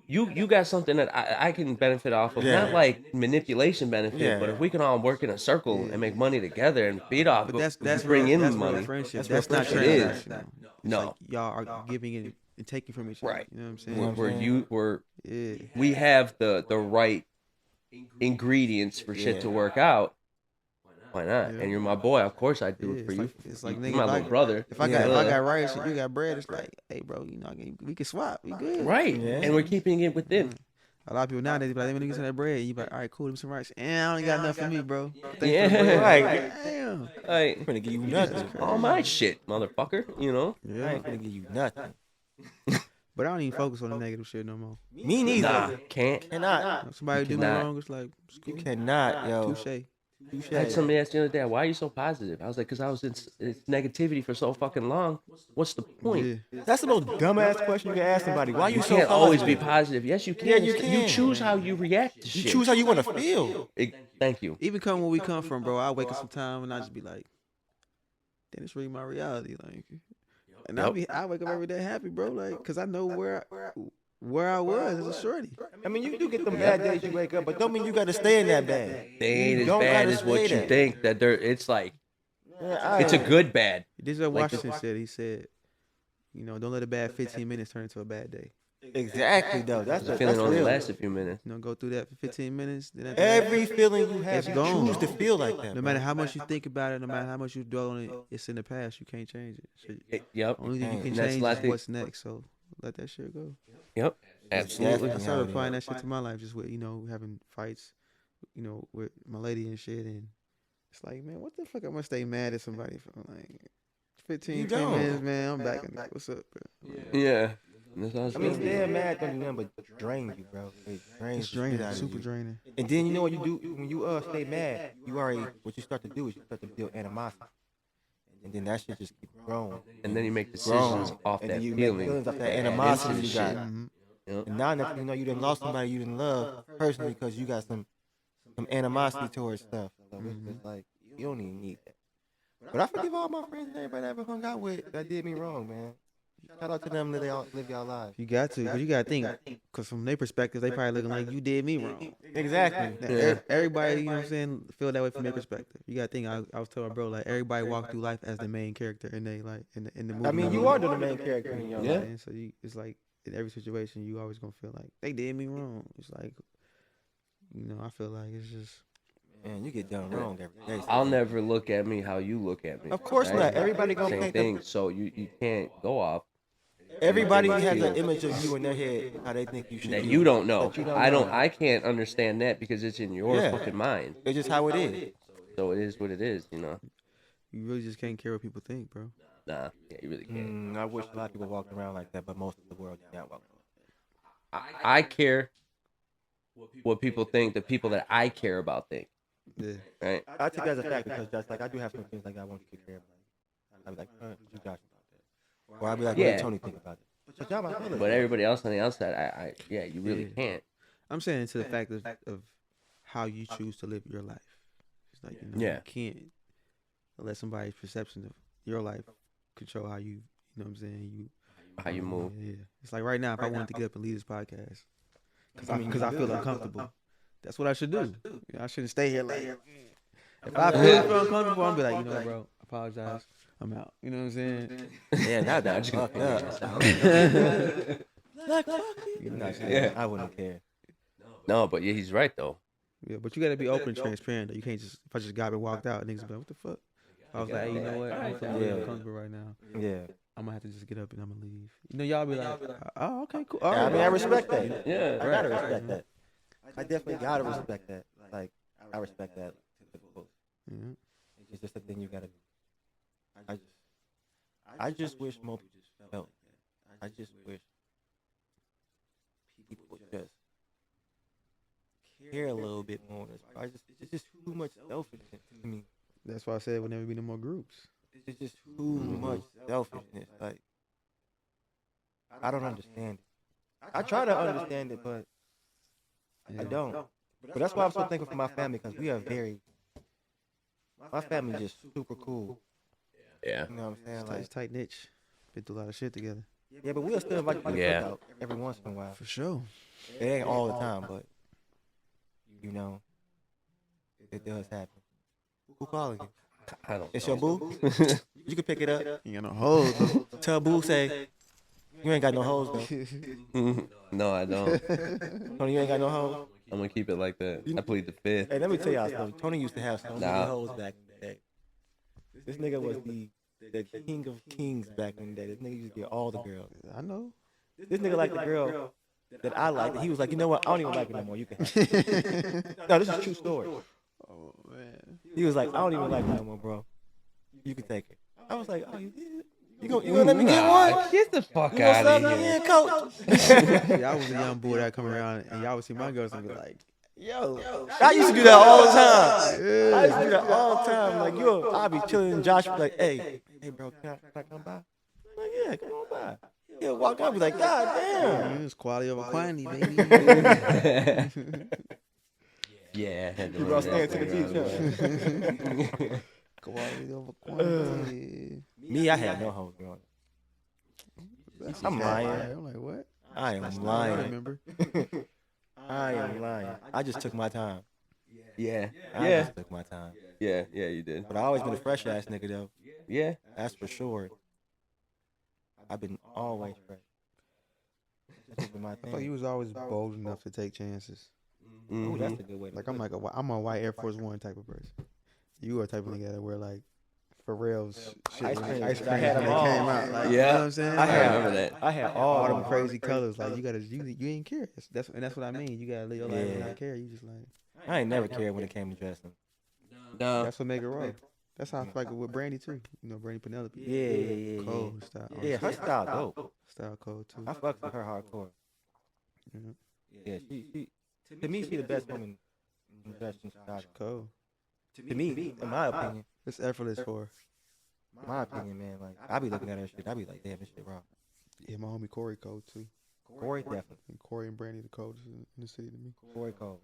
you got something that I can benefit off of. Yeah. Not like manipulation benefit, Yeah. but if we can all work in a circle Yeah. and make money together and feed off, But that's bring real, in that's real money. friendship. That's real That's not friendship. It is. transactional. It's No. like y'all are giving it and taking from each other. Right. You know what I'm You saying? know what I'm saying? We're Yeah. we have the right ingredients for shit to work out. Why not? Yeah. And you're my boy. Of course I do Yeah, it for it's you. like, it's like You're nigga, my if I- little brother. If I got Yeah. rice and you got bread, it's like, hey, bro, you know, we can swap. We good. Right. Yeah. And we're keeping it within. A lot of people nowadays be like, let me get some of that bread. You be like, all right, cool, give me some rice. And I only got enough for me, bro. Thanks for the Yeah. bread. Right. Damn. Like I'm gonna give you nothing. all my shit, motherfucker. You know. I Yeah. ain't gonna give you nothing. But I don't even focus on the negative shit no more. Me neither. Nah, can't. Cannot. If somebody do me cannot. wrong, it's like, it's You cool. cannot, yo. Touche. Touche. I had somebody ask the other day, why are you so positive? I was like, because I was in negativity for so fucking long. What's the point? Yeah. That's the most dumbass question you can ask somebody. Why You you so can't always be positive? positive. Yes, you can. Yeah, you can. choose how you react to You shit. choose how you want to feel. Thank you. Even come where we come from, bro. I wake up sometime and I just be like, then it's really my reality. Like, and I wake up every day happy, bro. Like, cause I know where I was as a shorty. I mean, you do get them bad days you wake up, but don't mean you got to stay in that bad. They ain't You as don't bad gotta as what stay you there. think. That it's like Yeah, it's a good bad. This is what Like Washington said. He said, you know, don't let a bad 15 minutes turn into a bad day. Exactly, though. That's The that's feeling only real. lasts a few minutes. You know, go through that for 15 minutes. Then after that, Every feeling you have, It's you gone. choose to feel like that. no matter how much you think about it, no matter how much you dwell on it, it's in the past. You can't change it. So Yep. only thing you can And that's change like is the- what's next. So let that shit go. Yep. Absolutely. I how started it applying is. that shit to my life, just with, you know, having fights, you know, with my lady and shit. And it's like, man, what the fuck? I'm gonna stay mad at somebody for like 15, You 20 don't. minutes, man. I'm back. What's up, bro? Yeah. That's all it's I mean, gonna staying mad don't do nothing but drain you, bro. It drains It's the shit draining, out of super you. draining. And then you know what you do when you stay mad, you already what you start to do is you start to build animosity, and then that shit just keep growing. And then you make Growing. decisions off And that then you feeling. make feelings off that and add animosity into the you got. shit. Mm-hmm. Yep. And now next thing you know, you done lost somebody you didn't love personally because you got some animosity towards stuff. So it's just like you don't even need that. But I forgive all my friends and everybody I ever hung out with that did me wrong, man. Shout out to them that they all live y'all lives. You got to, because you got to think, because from their perspective, they probably looking like you did me wrong. Exactly. Now, Yeah. Everybody, you know what I'm saying, feel that way from their perspective. You got to think, I was telling my bro, like, everybody walk through life as the main character in they, like, in the movie. I mean, you are the main character in your Yeah. life. And so it's like, in every situation, you always going to feel like, they did me wrong. It's like, you know, I feel like it's just, Man, you get done wrong every day. I'll never look at me how you look at me. Of course not. Everybody gonna Same think thing. So you can't go off Everybody has feel. an image of you in their head how they think you should that be. you don't know. That you I don't. know. I can't understand that because it's in your Yeah. fucking mind. It's just how it is. So it is what it is. You know. you really just can't care what people think, bro. Nah. Yeah, you really can't. I wish a lot of people walked around like that, but most of the world do not walk around. I care what people think. The people that I care about think. Yeah. Right. I take that as a fact because just like I do have some things like I want you to care about. I'll be like, what you got about that? Or I'll be like, what Yeah. did Tony think about it? But y'all my feelings. But everybody else on the outside, yeah, you really Yeah. can't. I'm saying to the fact of how you choose to live your life. It's like, you know, Yeah. you can't let somebody's perception of your life control how you know what I'm saying, How you move. Yeah. It's like right now, if I wanted to get up and lead this podcast, because I feel uncomfortable, that's what I should do. You know, I shouldn't stay here like, if I feel uncomfortable, I'm be like, you know what, bro, I apologize. I'm out. You know what I'm saying? Yeah, now that you fucked up. You know, Yeah. I wouldn't care. No, but yeah, he's right though. yeah, but you got to be open and transparent. Though. You can't just, if I just got up and walked out, niggas be like, what the fuck? I was like, hey, you know what? I'm feeling really Yeah. uncomfortable right now. Yeah. I'm gonna have to just get up and I'm gonna leave. You know, y'all be like, oh, okay, cool. I mean, I respect that. Yeah. I gotta respect that. I definitely gotta respect that. Like, I respect that to the fullest. Yeah. It's just a thing you gotta do. I just wish more people just felt that. I just wish people would just care a little bit more. It's just too much selfishness to me. That's why I said we'll never be no more groups. It's just too much selfishness. Like, I don't understand it. I try to understand it, but I don't. But that's why I'm so thankful for my family, because we are my family is just super cool. Yeah. You know what I'm saying? It's Like, tight niche. Been through a lot of shit together. Yeah, but we'll still invite you to the Yeah. cookout every once in a while. For sure. It ain't all the time, but you know, it does happen. Who calling you? I don't It's know. your boo. You can pick it up. You got no hoes though. Tell boo say you ain't got no hoes though. No, I don't. Tony, you ain't got no hoes. I'm gonna keep it like that. I plead the fifth. Hey, let me tell y'all something. Tony used to have so many Nah. hoes back in the day. This nigga was the king of kings back in the day. This nigga used to get all the girls. I know. This nigga liked the girl that I liked. He was like, you know what? I don't even like her no more. You can have her. No, this is a true story. Oh man. He was like, I don't even like her no more, bro. You can take it. I was like, oh, you did? You gonna let me get one? Get the fuck You gonna out sub of me here. in, coach? See, I was a young boy that come around, and y'all would see my girls and be like, "Yo, I used to do that all the time. yeah. I used to do that all the time. Like, I'll be chilling and Josh be like, hey, bro, can I come by? I'm like, yeah, come on by. He'll walk out and be like, God damn. It's quality over quantity, baby." Yeah. I had to You run brought that Stan to the thing beach, around. Quality over quantity. Me, I had no hoes growing up. I'm lying. I'm like, what? I am I lying. remember. I am lying. I just took my time. Yeah. I Yeah. just took my time. Yeah. Yeah. You did. But I always been a fresh ass nigga though. Yeah. That's for sure. I've been always fresh. That's been my I thing. thought you was always bold enough to take chances. Ooh, that's a good way to Like put I'm it. I'm a white Air Force One type of person. You are a type of nigga that wear like Pharrell's shit. Ice when cream. Ice I cream had when them it all. came out. Like, you Yeah. know what I'm saying? I I had- remember that. I had all all them them crazy colors. Like you ain't care. That's what I mean. You gotta live your life and Yeah. not care. You just like I ain't never cared when it came to dressing. No. that's what make it raw. That's how I feel like with Brandy too. You know, Brandy Penelope. Yeah. Cold style. Yeah, her style dope. Style cold too. I fucks with her hardcore. Mhm. Yeah, she to me she the best woman in dressing Chicago. Cold. To me, in my opinion, It's effortless for her. man, like I be looking at her shit, I be like, damn, this shit raw. Yeah, my homie Corey cold too. Corey definitely. And Corey and Brandy the coldest in the city to me. Corey Cole.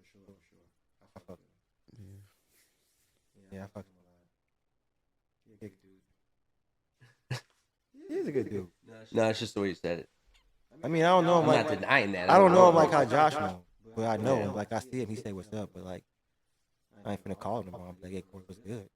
I fuck with Yeah. him. Yeah, I fuck with him a lot. Big dude. He's a good dude. No, it's just the way you said it. I mean, I don't know him I'm like not denying that. I don't know him like how Josh know him, but I know him. Like I see him, he say what's up, but like I ain't finna call him tomorrow. I'm like, hey, Corey, what's good?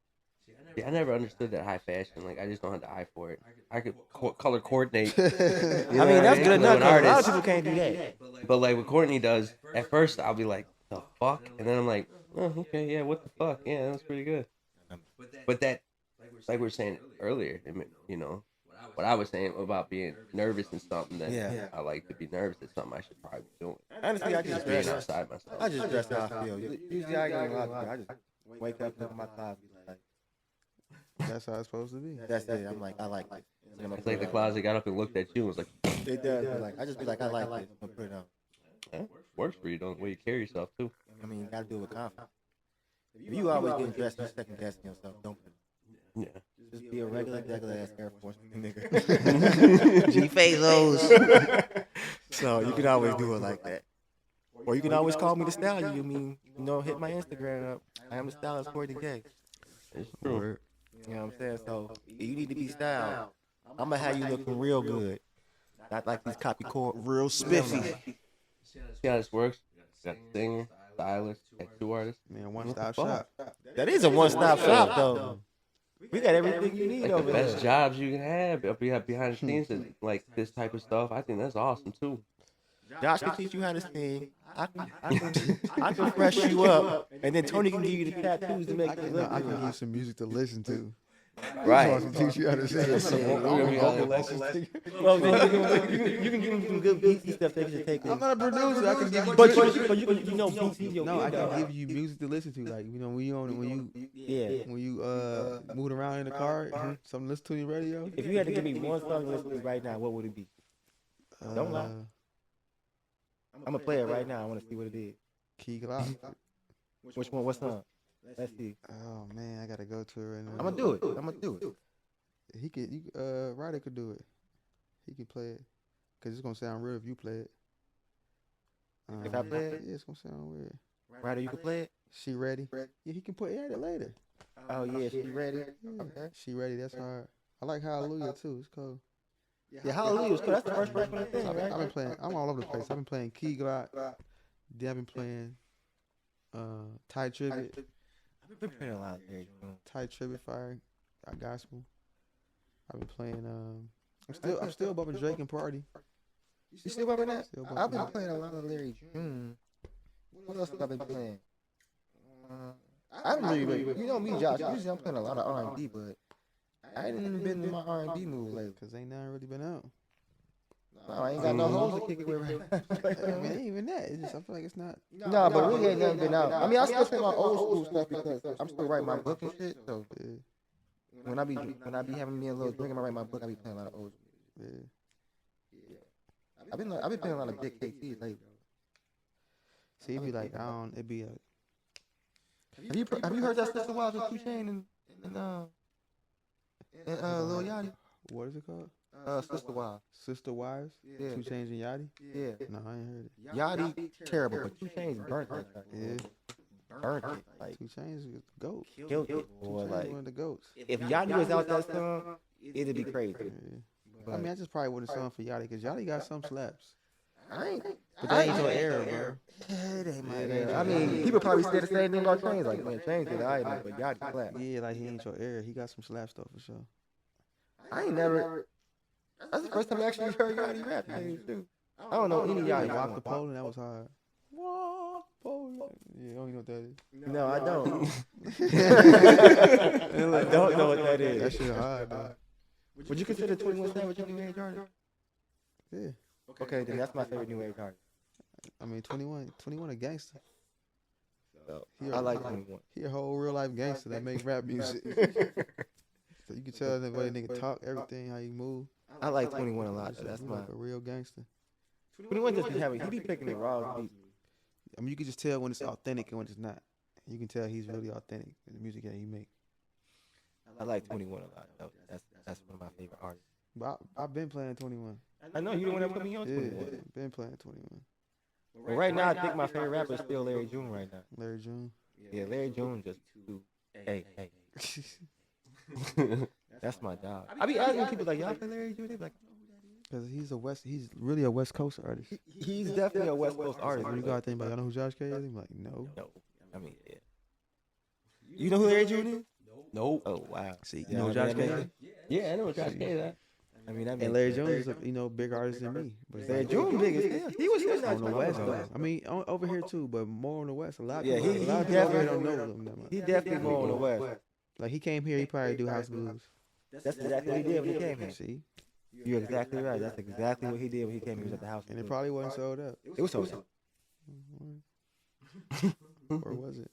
Yeah, I never understood that high fashion. Like, I just don't have the eye for it. I could color coordinate. You know I what mean, that's mean? good Like, enough. an 'Cause a lot of artist. people can't do that. But like what Courtney does, at first I'll be like, the fuck? And then I'm like, oh, okay, yeah, what the fuck? Yeah, that was pretty good. But that, like we were saying earlier, you know, what I was saying about being nervous and something that Yeah. I like to be nervous at something I should probably be doing. Honestly, I just Just being dress. outside myself. I just dress how I feel. Usually, I ain't gonna lie to you. I just wake up, look at my closet, be like, That's how it's supposed to be. that's it. I'm like, I like this. And I'm gonna It's put like the it on. closet got up and looked at you and was like, It does. But like, I just be like, I like this. I'm gonna put it on. eh, works for you, don't the way you carry yourself too. I mean, you gotta do it with confidence. If you always getting dressed, you second guessing yourself. Don't put it. Yeah. Just be a regular ass Air Force nigga. G Bezos. So you can always do it like that. Or you can always call me the stylist. You mean, hit my Instagram up. I am the stylist for the gay. It's true. Word. You know what I'm saying? So you need to be styled. I'm gonna have you looking real good. Not like these copycat. Real spiffy. See how this works? Got a singer, stylist, tattoo artist. Man, one stop shop. That is a one-stop shop, though. We got everything you need Like the over best there. jobs you can have up behind the scenes and like this type of stuff. I think that's awesome too. Josh can teach you how to sing. I can fresh you up, and then Tony can give you the tattoos to make I you can, look I can give you good. some music to listen to. Right. To teach you how to sing. We're gonna be all- Well, then you can give him some good beats and stuff that you can take. I'm not a producer. I can give you. But you know beats in your No, I ear, can though. give you music to listen to. Like when Yeah. you moving around in the car, something to listen to on your radio. If you had to give me one song to listen to right now, what would it be? Don't lie. I'm gonna play it right now. I want to see what it is. Key Glock. Which one? What song? Let's see. Oh man, I gotta go to it right now. I'm gonna do it. I'm gonna do it. He could. Ryder could do it. He could play it, cause it's gonna sound real if you play it. If I play it? yeah, it's gonna sound weird. Ryder, you can play it. She ready? Yeah, he can put it later. Oh yeah, she ready. Okay. She ready. That's hard. I like Hallelujah too. It's cool. Yeah, Hallelujah was cool. That's the first verse on the thing, I've right? been playing. I'm all over the place. I've been playing Key Glock. Then I've been playing Ty Tribbett. I've been playing a lot of Larry June. Ty Tribbett Fire Gospel. I've been playing. I'm still bumping Drake and Party. You still bumping that? Still bumping I've been that. playing a lot of Larry June. What else have I been playing? I haven't really, you know me, Josh. Usually I'm playing a lot of R&B, but I ain't even been in my R&B mood lately. Cause ain't nothing really been out. No, I ain't got no hoes to kick it with right now. I mean, it ain't even that. It's just I feel like it's not. No, but really ain't nothing been out. I mean, I still play my old school stuff because I'm still writing my book and shit. So Yeah, when I be having me a little drink and I write my book, I be playing a lot of old school. yeah. I've been playing a lot of Big KT lately. See, it'd be like it'd be a. Have you heard that Sister Wives with 2 Chainz and Lil Yachty? What is it called? Sister Wives. Sister Wives. Yeah. 2 Chainz and Yachty. Yeah. No, I ain't heard it. Yachty terrible, but 2 Chainz burnt that track. Yeah. Burnt it. Like 2 Chainz is the goat. killed it. 2 Boy, Chainz like one of the goats. if Yachty was out that song, it'd be crazy. Yeah. I mean, I just probably wouldn't song for Yachty because Yachty got some slaps. I ain't. But that ain't your era, bro. Yeah, it ain't my era. I mean, people probably say the same thing about Chainz. Like, man, Chainz did alright, but Yachty clap. Yeah, like he ain't your era. He got some slap stuff for sure. I ain't never. That's the first time I actually heard Yachty rap. Too. I don't know any Yachty. Walk the Poland, that was hard. Walk Poland. Yeah, you don't even know what that is. No, I don't. I don't know what that is. That shit hard, dog. Would you consider 21 Savage a new age artist? Yeah. Okay, then that's my favorite new age artist. I mean, 21 a gangster. He I like 21. He a whole real life gangster that make rap music. So you can tell the way nigga talk, everything, how he move. I like 21 a lot. He That's like my. a real gangster. 21 just be having. He be picking the raw beats. I mean, you can just tell when it's authentic and when it's not. You can tell he's really authentic in the music that he make. I like 21 a lot. Though. That's one of my favorite artists. But I've been playing 21. I know you the one that put me on 21. Yeah, been playing 21. But right now, I think my favorite rapper is still Larry June right now. Larry June. Yeah, Larry June just too. Hey. That's my dog. I be asking people like, y'all play Larry June? They be like, Cause he's really a West Coast artist. he's definitely a West Coast artist. When you go out there and be like, y'all know who Josh K is? He's like, no. No, I mean, yeah. You know who Larry June is? Nope. Oh wow. See, You know who Josh K is? Yeah, I know what Josh K is. I mean, that And Larry Jones is a bigger artist than me. But it's Larry like, June big as hell. He was here on the West though. I mean, over here too, but more on the West. A lot of Yeah, people, he a lot of people over here don't definitely- know him that much. He definitely more on the West. Like he came here, he probably do house blues. That's exactly what he did when he came here. See, You're exactly right. That's exactly what he did when he came here. He was at the house. and it probably wasn't sold up, It was so. or was it?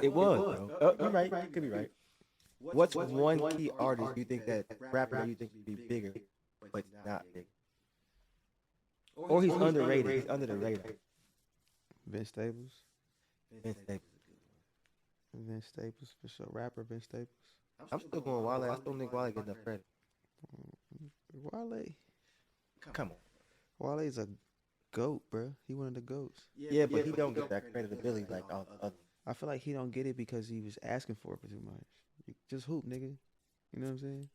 It was, bro. You're right. You could be right. What's one key artist you think that rapper that you think would be bigger, but not big? Or he's underrated. He's under the radar. Vince Staples. Vince Staples. Vince Staples for sure. Rapper Vince Staples. I'm still going Wale. I still think Wale gets enough credit. Wale. Come on. Wale's a goat, bro. He one of the goats. Yeah, but he don't get that credibility like all the others. I feel like he don't get it because he was asking for it for too much. You just hoop, nigga. You know what I'm saying?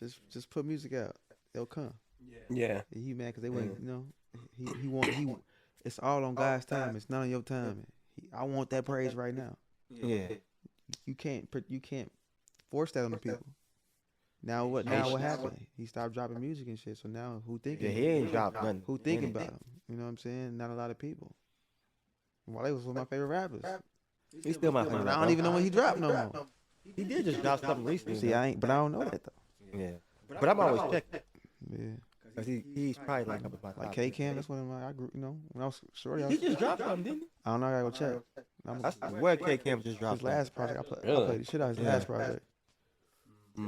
Yeah. Just put music out. They'll come. Yeah. He mad because they wouldn't. You know, he. It's all on God's time. It's not on your time. I want that praise right now. Yeah. You can't force that on the people. Now what? Now what happened? He stopped dropping music and shit. So now who thinking? Yeah, he ain't dropped nothing. Who thinking about him? You know what I'm saying? Not a lot of people. Wale was one of my favorite rappers. He's still my favorite. But I don't even know when he dropped no more. He did just drop something recently. See, but I don't know that though. Yeah. But I'm always checking. Yeah. Cause he's probably like up in my top. Like K Cam, that's one of my. I grew, you know, when I was shorty. He just dropped something, didn't he? I don't know. I gotta go check. I swear K Cam just dropped His last project, I Really? played the shit out of his last project.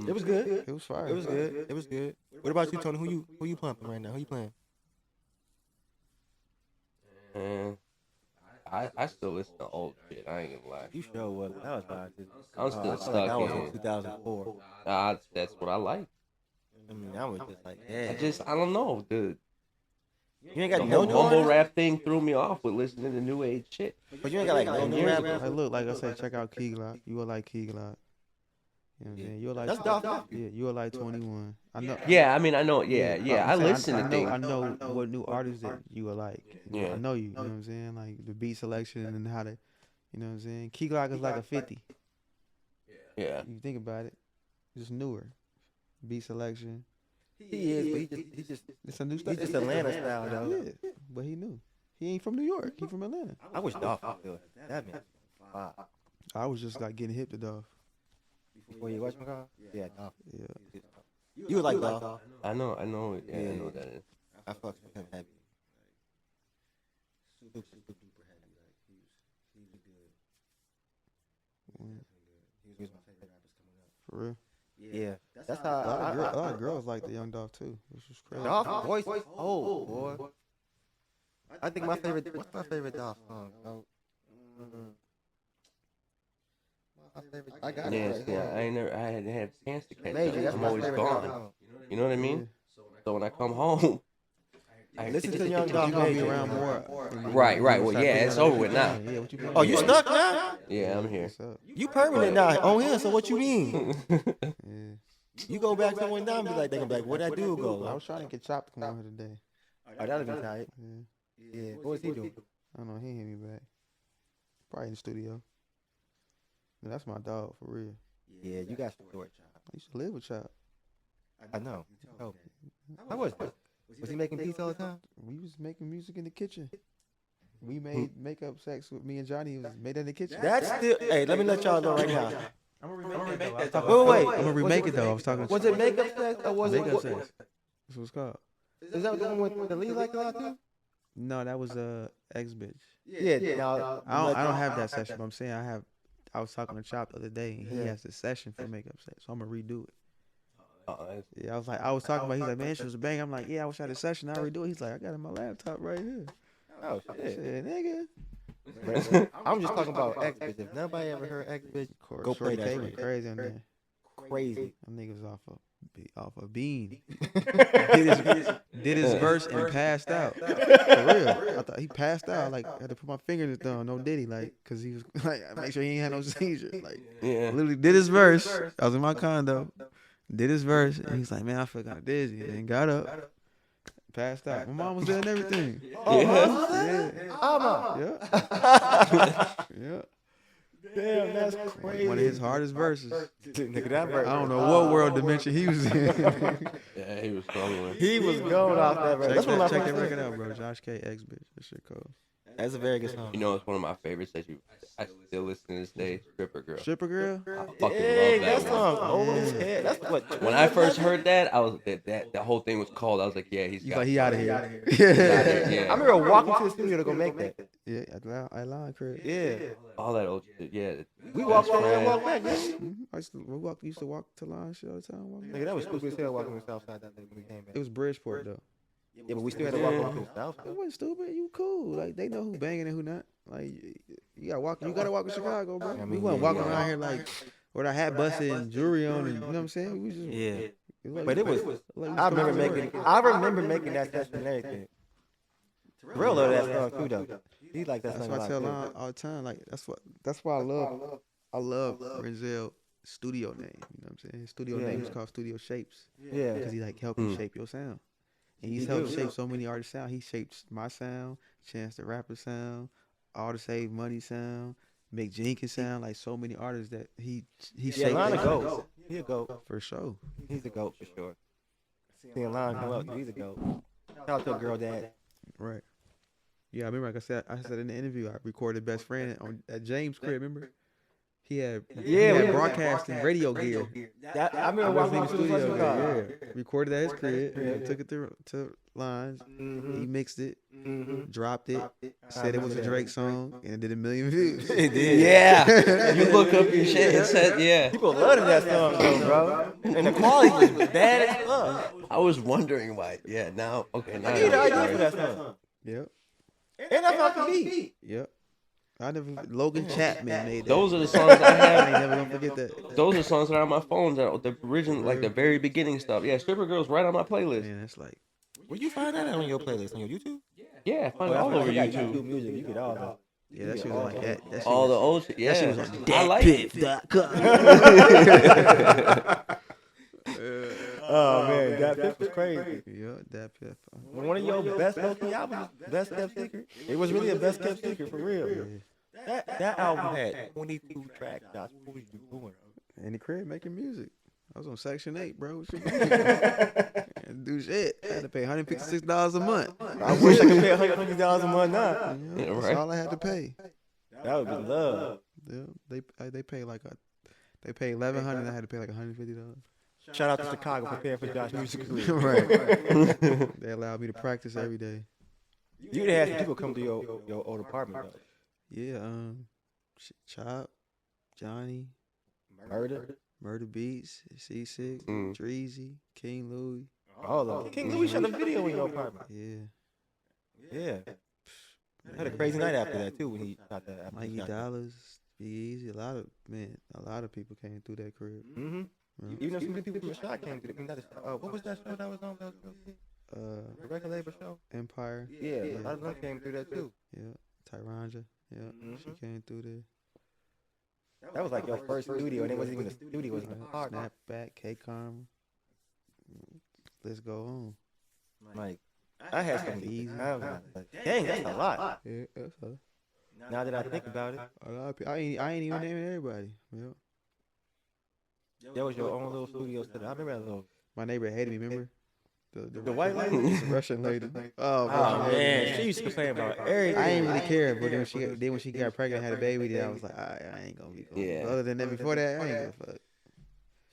It was good. It was fire. It was good. It was good. What about you, Tony? Who you pumping right now? Who you playing? And I still listen to old shit. I ain't gonna lie. You sure was. That was fire too. I'm still I feel like stuck that was in. in 2004. That's what I like. I mean, that was just like, yeah. I don't know. The You ain't got the no whole new mumble artists? rap thing threw me off with listening to new age shit. But you ain't got like no new years rappers? Like, look, like I said, check out Key Glock. You will like Key Glock. You know what I'm saying? You're like That's Dolph. yeah, you're like 21. I know. Yeah, I mean, I know. Yeah, I'm yeah. I saying, listen to things. I know what new artists that you are like. Yeah. I know you. You know what I'm saying? Like the beat selection and how to, you know what I'm saying? Key Glock is like a 50. Yeah. You think about it, just newer. Beat selection. He is, but he just It's a new he's style. just Atlanta style though. Yeah, but he knew. He ain't from New York. He from Atlanta. I wish Dolph would feel that man. Wow. I was just like getting hip to Dolph. Before you watch my car? Yeah, Dolph. Yeah. You would like Dolph. I know. Yeah, I know what that is. I fucks with him heavy. Super duper heavy. Like he was good. He was my favorite rappers coming up. For real. Yeah, that's A how lot of girls like the young Dolph too, which was crazy. Dolph voice. Oh boy. I think my favorite. What's my favorite Dolph song? My favorite. I got Yeah, it. see, I ain't never. I hadn't had a chance to catch Major, up. that's I'm my always favorite gone. Dolph. You know what I mean? So when I come home, I Listen to Young Dolph You gonna be Major. around more. Right. Well, yeah, it's over with now. Yeah, what you mean? Oh, you stuck now? Yeah, I'm here. What's up? You permanent now on here, so what you mean? Yeah. You go back someone down and be like, they gonna be like, where'd that dude I go? was trying to get Chop to come on here today. Oh, that'd be tight. Yeah. Yeah, what was he doing? I don't know. He ain't hit me back. Probably in the studio. Yeah, that's my dog for real. Yeah, you got some short chop. I used to live with Chop. I know. Oh, how was it? Was he making peace all the time? We was making music in the kitchen. We made makeup sex with me and Johnny. It was made in the kitchen. That's still. Hey, let me let y'all know right now. I'm gonna remake it though. Wait. I'm gonna remake it though. I was talking. Was it makeup sex or was Makeup it? sex? That's what it's called. Is that the one with the lead like a lot too? No, that was ex bitch. Yeah. Now, I don't have that session. But I'm saying I was talking to Chop the other day, and he has the session for makeup sex, so I'm gonna redo it. Yeah, I was talking about. He's like, man, she was a bang. I'm like, yeah, I wish I had a session. I redo it. He's like, I got it on my laptop right here. Oh I shit. said, nigga. I'm just talking about X bitch. If nobody ever heard X bitch, go play that Shorty K went shit. crazy on there. Crazy. Them niggas off a bean. did his verse and passed out. For real. I thought he passed out. Like, I had to put my finger in his thumb. No diddy. Like, cause he was like, make sure he ain't had no seizure. Like, Yeah. literally did his verse. I was in my condo. Did his verse. And he's like, man, I feel kind of dizzy. And then got up. Passed out. My mom was there and everything. Yeah. Yeah. Yeah. Damn, that's crazy. One of his hardest verses. Nigga, that verse. I don't know what world dimension he was in. Yeah, he was struggling. He was going off that verse. That's one of my Check that favorite record out, bro. Josh K. X bitch. That shit cool. That's a very good song. You know, it's one of my favorites that I still listen to this day. Stripper Girl. Stripper girl. I fucking Hey, love that that song one. old as hell. That's what. When I first heard that, I was that whole thing was called. I was like, yeah, he's He's got. like, he out of here. Yeah. I remember walking to the studio to go make that. Yeah, at Line crib. Yeah. All that old shit. Yeah. We walked That's over there and right. walked back, man. I used to walk to Line shit all the time. walking back. Nigga, that was stupid as hell walking to the south side that day when we came back. It was Bridgeport though. Yeah, but we still had to walk over to the south That side. wasn't stupid. You cool. Like they know who banging and who not. Like you gotta walk. You gotta walk to Chicago, bro. I mean, We wasn't yeah, walking yeah. around here like with our hat busted and jewelry on, and you know what I'm saying. We just Yeah. like, But it was. like, I remember making that session and everything. Terrell loved that song too, though. He liked that That's song a why I lot tell too. Lon all the time. Like that's why I love Renzel studio name. You know what I'm saying? His studio Yeah. name is called Studio Shapes Yeah. because he like help you shape your sound. And he's He helped do. shape so many artists' sound. He shaped my sound, Chance the Rapper sound, All to Save Money sound, Mick Jenkins sound. Like so many artists that he Yeah, shaped Lon a their goat. sound. He a goat. For sure. He's a goat for sure. Seeing Lon come up, he's a goat. Shout out to a girl dad. Right. Yeah, I remember. Like I said in the interview, I recorded Best Friend at James' crib. Remember? He had we had broadcasting radio gear. I I remember was in walking the through the studio. studio. Yeah. Recorded at his crib. Yeah. Took it to Lines. He mixed it. Dropped it. Said it was a Drake song, and it did 1 million views. It did. Yeah. You look up your shit and said, yeah. People loved that song, though, bro. And the quality was bad as fuck. I was wondering why. Yeah. Now, okay. Now. I need an idea for that song. Yep. And that's not the beat. Yep. I never. Logan Chapman made that. Those are the songs I I have. ain't never gonna forget that. Those are songs that are on my phone. The original, like the very beginning stuff. Yeah, Stripper Girl's right on my playlist. Man, that's like. Where you find that on your playlist? On your YouTube? Yeah, I find it all over You got YouTube. YouTube music. You get all that. Yeah, that shit was on like that. That shit All was, the old shit. Yeah, that shit was on I like it. datpiff.com. Oh man, that Piff was crazy. Yeah, that piff. One of your best low-key albums, Best Kept Secret. It was really a best kept secret for real. Yeah. That album had 22 tracks. Josh, what was you doing? In the crib making music. I was on Section 8, bro. What you mean? Can't do shit. I had to pay $156 a month. I wish I could pay $150 a month now. Yeah, right. That's all I had to pay. That would be love. Yeah, they pay like they pay $1,100. I had to pay like $150. Shout out to Chicago, preparing for Josh's music career. Right. They allowed me to practice every day. You'd have some people come to your old apartment though. Yeah, Chop, Johnny, Murder. Beats, C6, Mm. Dreezy, King Louie. All of them. King Louis shot a video in your apartment. Yeah. Yeah. I had a crazy night after that too when he shot that. after he Mikey shot that. Dollars, Be Easy. A lot of people came through that crib. Mm-hmm. Yeah. Even though some people from the shot came to the what was that show that was on? That was the record label show? Empire. Yeah, a lot of them came through that too. Yeah. Tyranja. Yeah. She Mhm. came through there. That was like your first studio, and it wasn't even a studio, it was in a car. Snapback, K Karma. Let's go on. Like, I had something Easy. easy. I was like, dang, that's a lot. Yeah, that's her. Now that I think about it, A lot of people. I ain't even naming everybody. Yeah. that was your own little studio set. I remember that little. My neighbor hated me, remember? The white lady? the Russian lady. Oh, Oh man. man, she used to complain about everything. I ain't really care, but then when she got pregnant and had a baby, then I was like, I ain't gonna be cool. Yeah. But other than that, before that, I ain't give a fuck.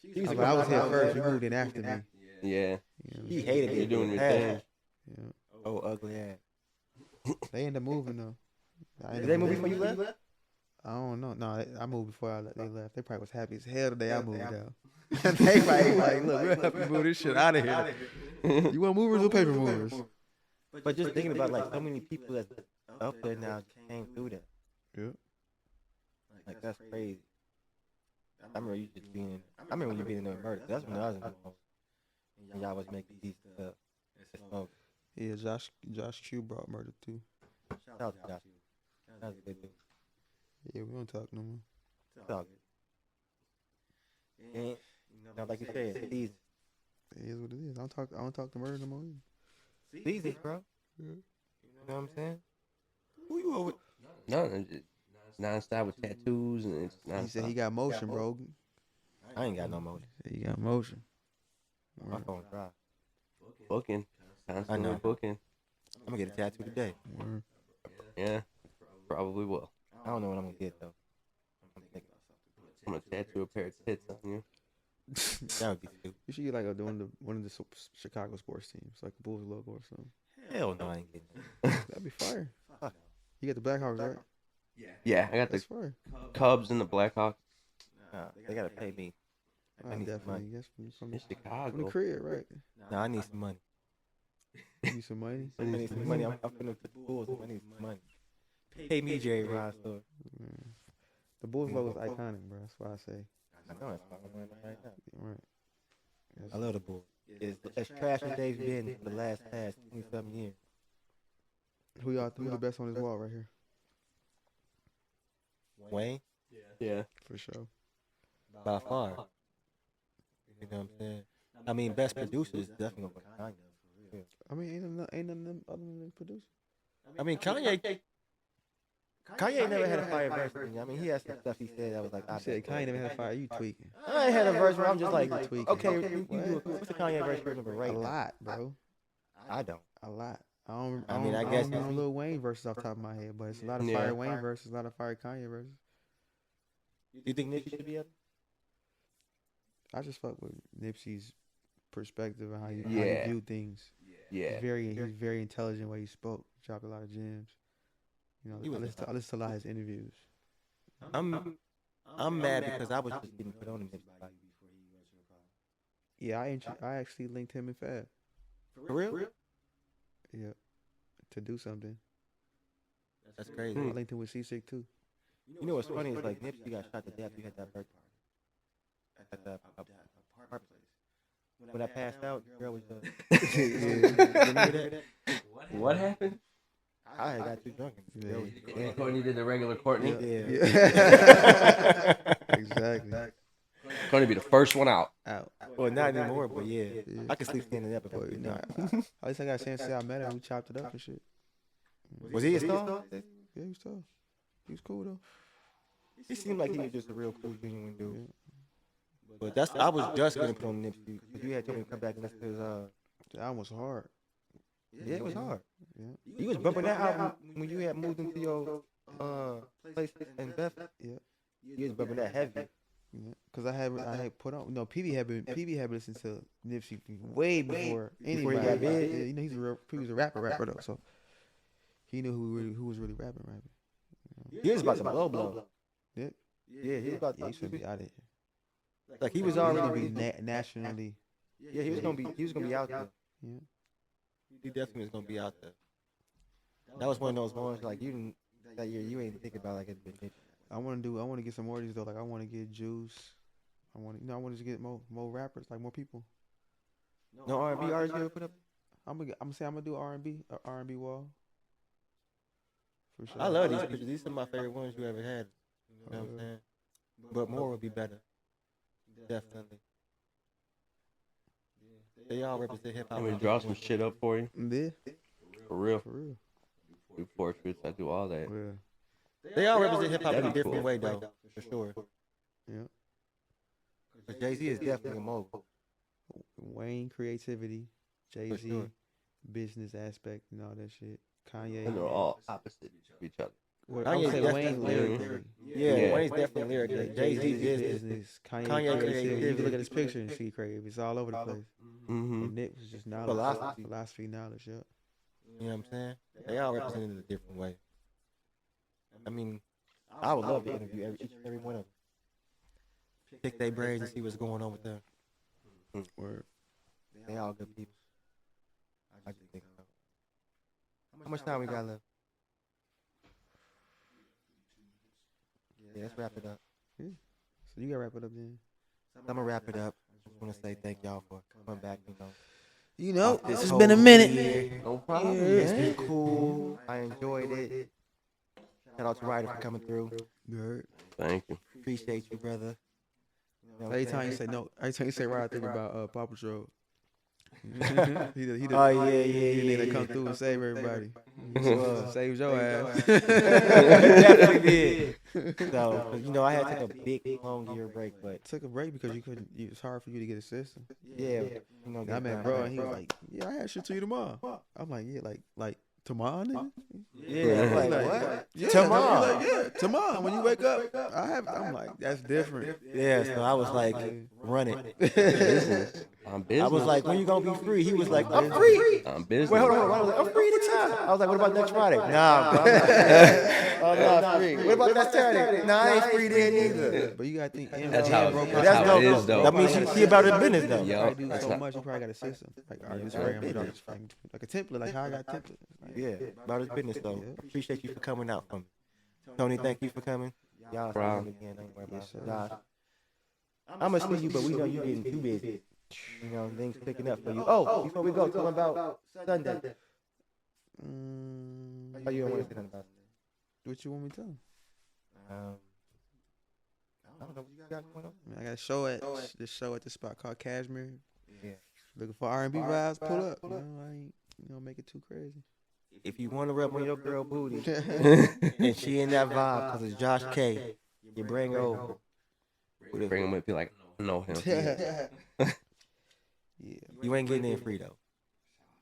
She used to I was here complain first. about You moved in after me. Yeah, You know, He hated it. you're doing your thing. yeah. Oh, ugly ass. They ended up moving though. Did they move before you left? I don't know. No, I moved before they left. They probably was happy as hell the day I moved out. They probably like, look, we'll help you move this shit out of here. You want movers or paper movers? But just thinking about like so many people that's up there now came through that. Yeah. Like that's crazy. I remember you just being. I remember when you being in the murder. That's when I was in the home. And y'all was making these stuff. And smoke. Yeah, Josh Q brought murder too. Shout out to Josh. That was a good dude. Yeah, we don't talk no more. It's all good. And you know, like you said, it's easy. It is what it is. I don't talk to murder no more. It's easy, bro. Yeah. You know what I'm saying? Who you over? No, it's non-stop with tattoos and it's He said non-stop. he got motion, bro. I ain't got no motion. He got motion. My phone dry. Booking, constantly know. booking. I'm gonna get a tattoo today. Word. Yeah, probably will. I don't know what I'm gonna get though. I'm thinking I'm gonna tattoo a pair of tits on you. that would be stupid. You should get like one of the Chicago sports teams, like a Bulls logo or something. Hell no, I ain't getting it. That'd be fire. Fuck. You got the Blackhawks, right? Yeah, I got the That's fire. Cubs and the Blackhawks Nah, they gotta pay me. I need some Definitely. money. That's from in the Chicago. crib, right? Nah, I need some money. You need some money. I need some money. I'm finna put the Bulls. I need some money. Pay me, Jerry Rice. Or Yeah. The Bulls logo is iconic, bro. That's why I say. I know that's what I'm wearing right now. Right. I love the Bulls. It's as trash as they've been for the last 27 years. Who the best on this wall right here? Wayne, Yeah. For sure. by far. You know what I'm saying? I mean, best producer is definitely gonna be Kanye. For real. I mean, ain't nothing other than the producer. I mean, Kanye never had a fire verse. I mean, he had some stuff he said that was like, You said Kanye never had a fire. You tweaking? I ain't had a verse where I'm just like, Tweaking. okay, you do what's the Kanye verse you remember right A now? lot, bro. I don't. A lot. I I guess guess remember Lil Wayne verses off the top of my head, but it's a lot of Yeah. fire Wayne verses, a lot of fire Kanye verses. You think Nipsey should be up? I just fuck with Nipsey's perspective and how he Yeah. viewed things. Yeah. He's very intelligent way he spoke. Dropped a lot of gems. You know, He was I listen to a lot of his interviews. I'm mad because I was just getting put on him by you before he went to the problem. Yeah, I actually linked him and Fab. For real? Yeah, to do something. That's crazy. I linked him with C6 too. You know what's funny is like Nipsey got shot to death. You had that birthday party at the apartment place. When I passed out, the girl was. Remember that? What happened? I had got too drunk. And Courtney did the regular Courtney. Yeah. Exactly. Courtney be the first one out. Well, not anymore, but yeah. I can sleep standing up if But I'm nah, drunk. at least I got a chance to say I met him. We chopped it up and shit. Was he a star? Yeah, he was tough. He was cool though. He seemed like he was just a real cool, genuine dude. But I was just gonna put on Nipsey because you had told me to come back and listen to his. The album was hard. Yeah, it was hard. Yeah. You was bumping that album when you had moved into your place in Bethel. Yeah. You was bumping that heavy. Yeah, cause I had put on. No, PB had been listening to Nipsey way before anybody. he got big? Yeah, you know he was a rapper though, so he knew who was really rapping. He was about to blow. Yeah, Yeah, he was about yeah, to. he should be out of here. Like he was He was already gonna be nationally. Yeah, he was gonna be out there. Yeah, He definitely was gonna be out there. That was one of those moments like you didn't that year you ain't think about like it. I want to get some more of these though. Like I want to get Juice. I want to get more rappers, like more people. No R&B artists you ever put up? I'm gonna do R&B wall. For sure. I love these pictures. These are some of my favorite ones you ever had. You know what I'm saying? But more would be better. Definitely. They all represent hip hop. I'm gonna draw some shit up for you. Yeah, For real. for real. Do portraits. I do all that. Yeah. They all represent hip hop in a That'd be different cool. way though, for sure. Yeah. But Jay-Z is definitely a mogul. Wayne creativity, Jay-Z sure. business aspect and all that shit. Kanye. And they're all opposite of each other. Well, Kanye I would say definitely- Wayne lyrically. Yeah, Yeah. Wayne's definitely lyrical. Jay-Z business. business. Kanye, Kanye creativity. You can look creativity. at his picture and see creative. It's all over the place. Mm-hmm. And Nick was just knowledge. Philosophy. Knowledge, yeah. You know what I'm saying? They all represent it in a different way. I mean, I would love to interview each and every one of them. Pick their brains and see what's going on with them. Word. They all good people. I just think so. How much time we got left? Yeah, let's wrap it up. So you gotta wrap it up then. I'm gonna wrap it up. I just want to say thank y'all for coming back. You know, This it's whole been a minute. year. No problem. It's been cool. I enjoyed it. Shout out to Ryder for coming through. You heard? Thank you. Appreciate you, brother. You know what Every I'm time you saying? say no, every time you say right, I think about Paw Patrol. he the Oh, yeah. He need to come through and save everybody. Saves your ass. Definitely did. So, 'cause, I had to take a big, long year break, but Took a break because you couldn't. It was hard for you to get a system. yeah, I met bro, and he was like, "Yeah, I had shit to you tomorrow." I'm like, "Yeah, like tomorrow, nigga." yeah, He's like, what? Yeah, Tomorrow. He's like, yeah, tomorrow when you wake up. I'm like, that's different. Yeah, so I was like, run it. Business. I'm business. I was like, when you gonna be free? He was like, I'm free. I'm business. Wait, hold on. I was like, I'm free anytime. I was like, what about next Friday? Nah, bro. I'm not free. What about next Saturday? Nah, I ain't free then either. But you gotta think. That's how it dope. is, though. That means she about his business, though. Yeah. Probably do That's so not- much. You probably got a system. Like, all right, this way I'm gonna do this. Like a template. Like how I got a template. Like, Yeah, about his business, though. Yeah. Appreciate you for coming out for me. Tony, thank you for coming. Y'all see him again. Don't worry about it. Josh, I'm gonna see you, but we know you getting too busy. Things picking up for you. Oh, before we go, tell them about Sunday. Oh, you don't want to say nothing about What you want me to tell him? it. I don't know what you got going on. I got a show at this spot called Cashmere. Yeah. Looking for R&B vibes. Pull up. I ain't make it too crazy. If you want to rub on your girl booty and she in that vibe because it's Josh K, you bring her over. Bring him with me like, I know him. Yeah. You ain't getting in free, though.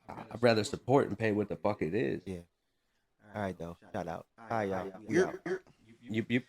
I'd rather support and pay what the fuck it is. Yeah. All right, though. Shout out. All right, y'all. Yep. You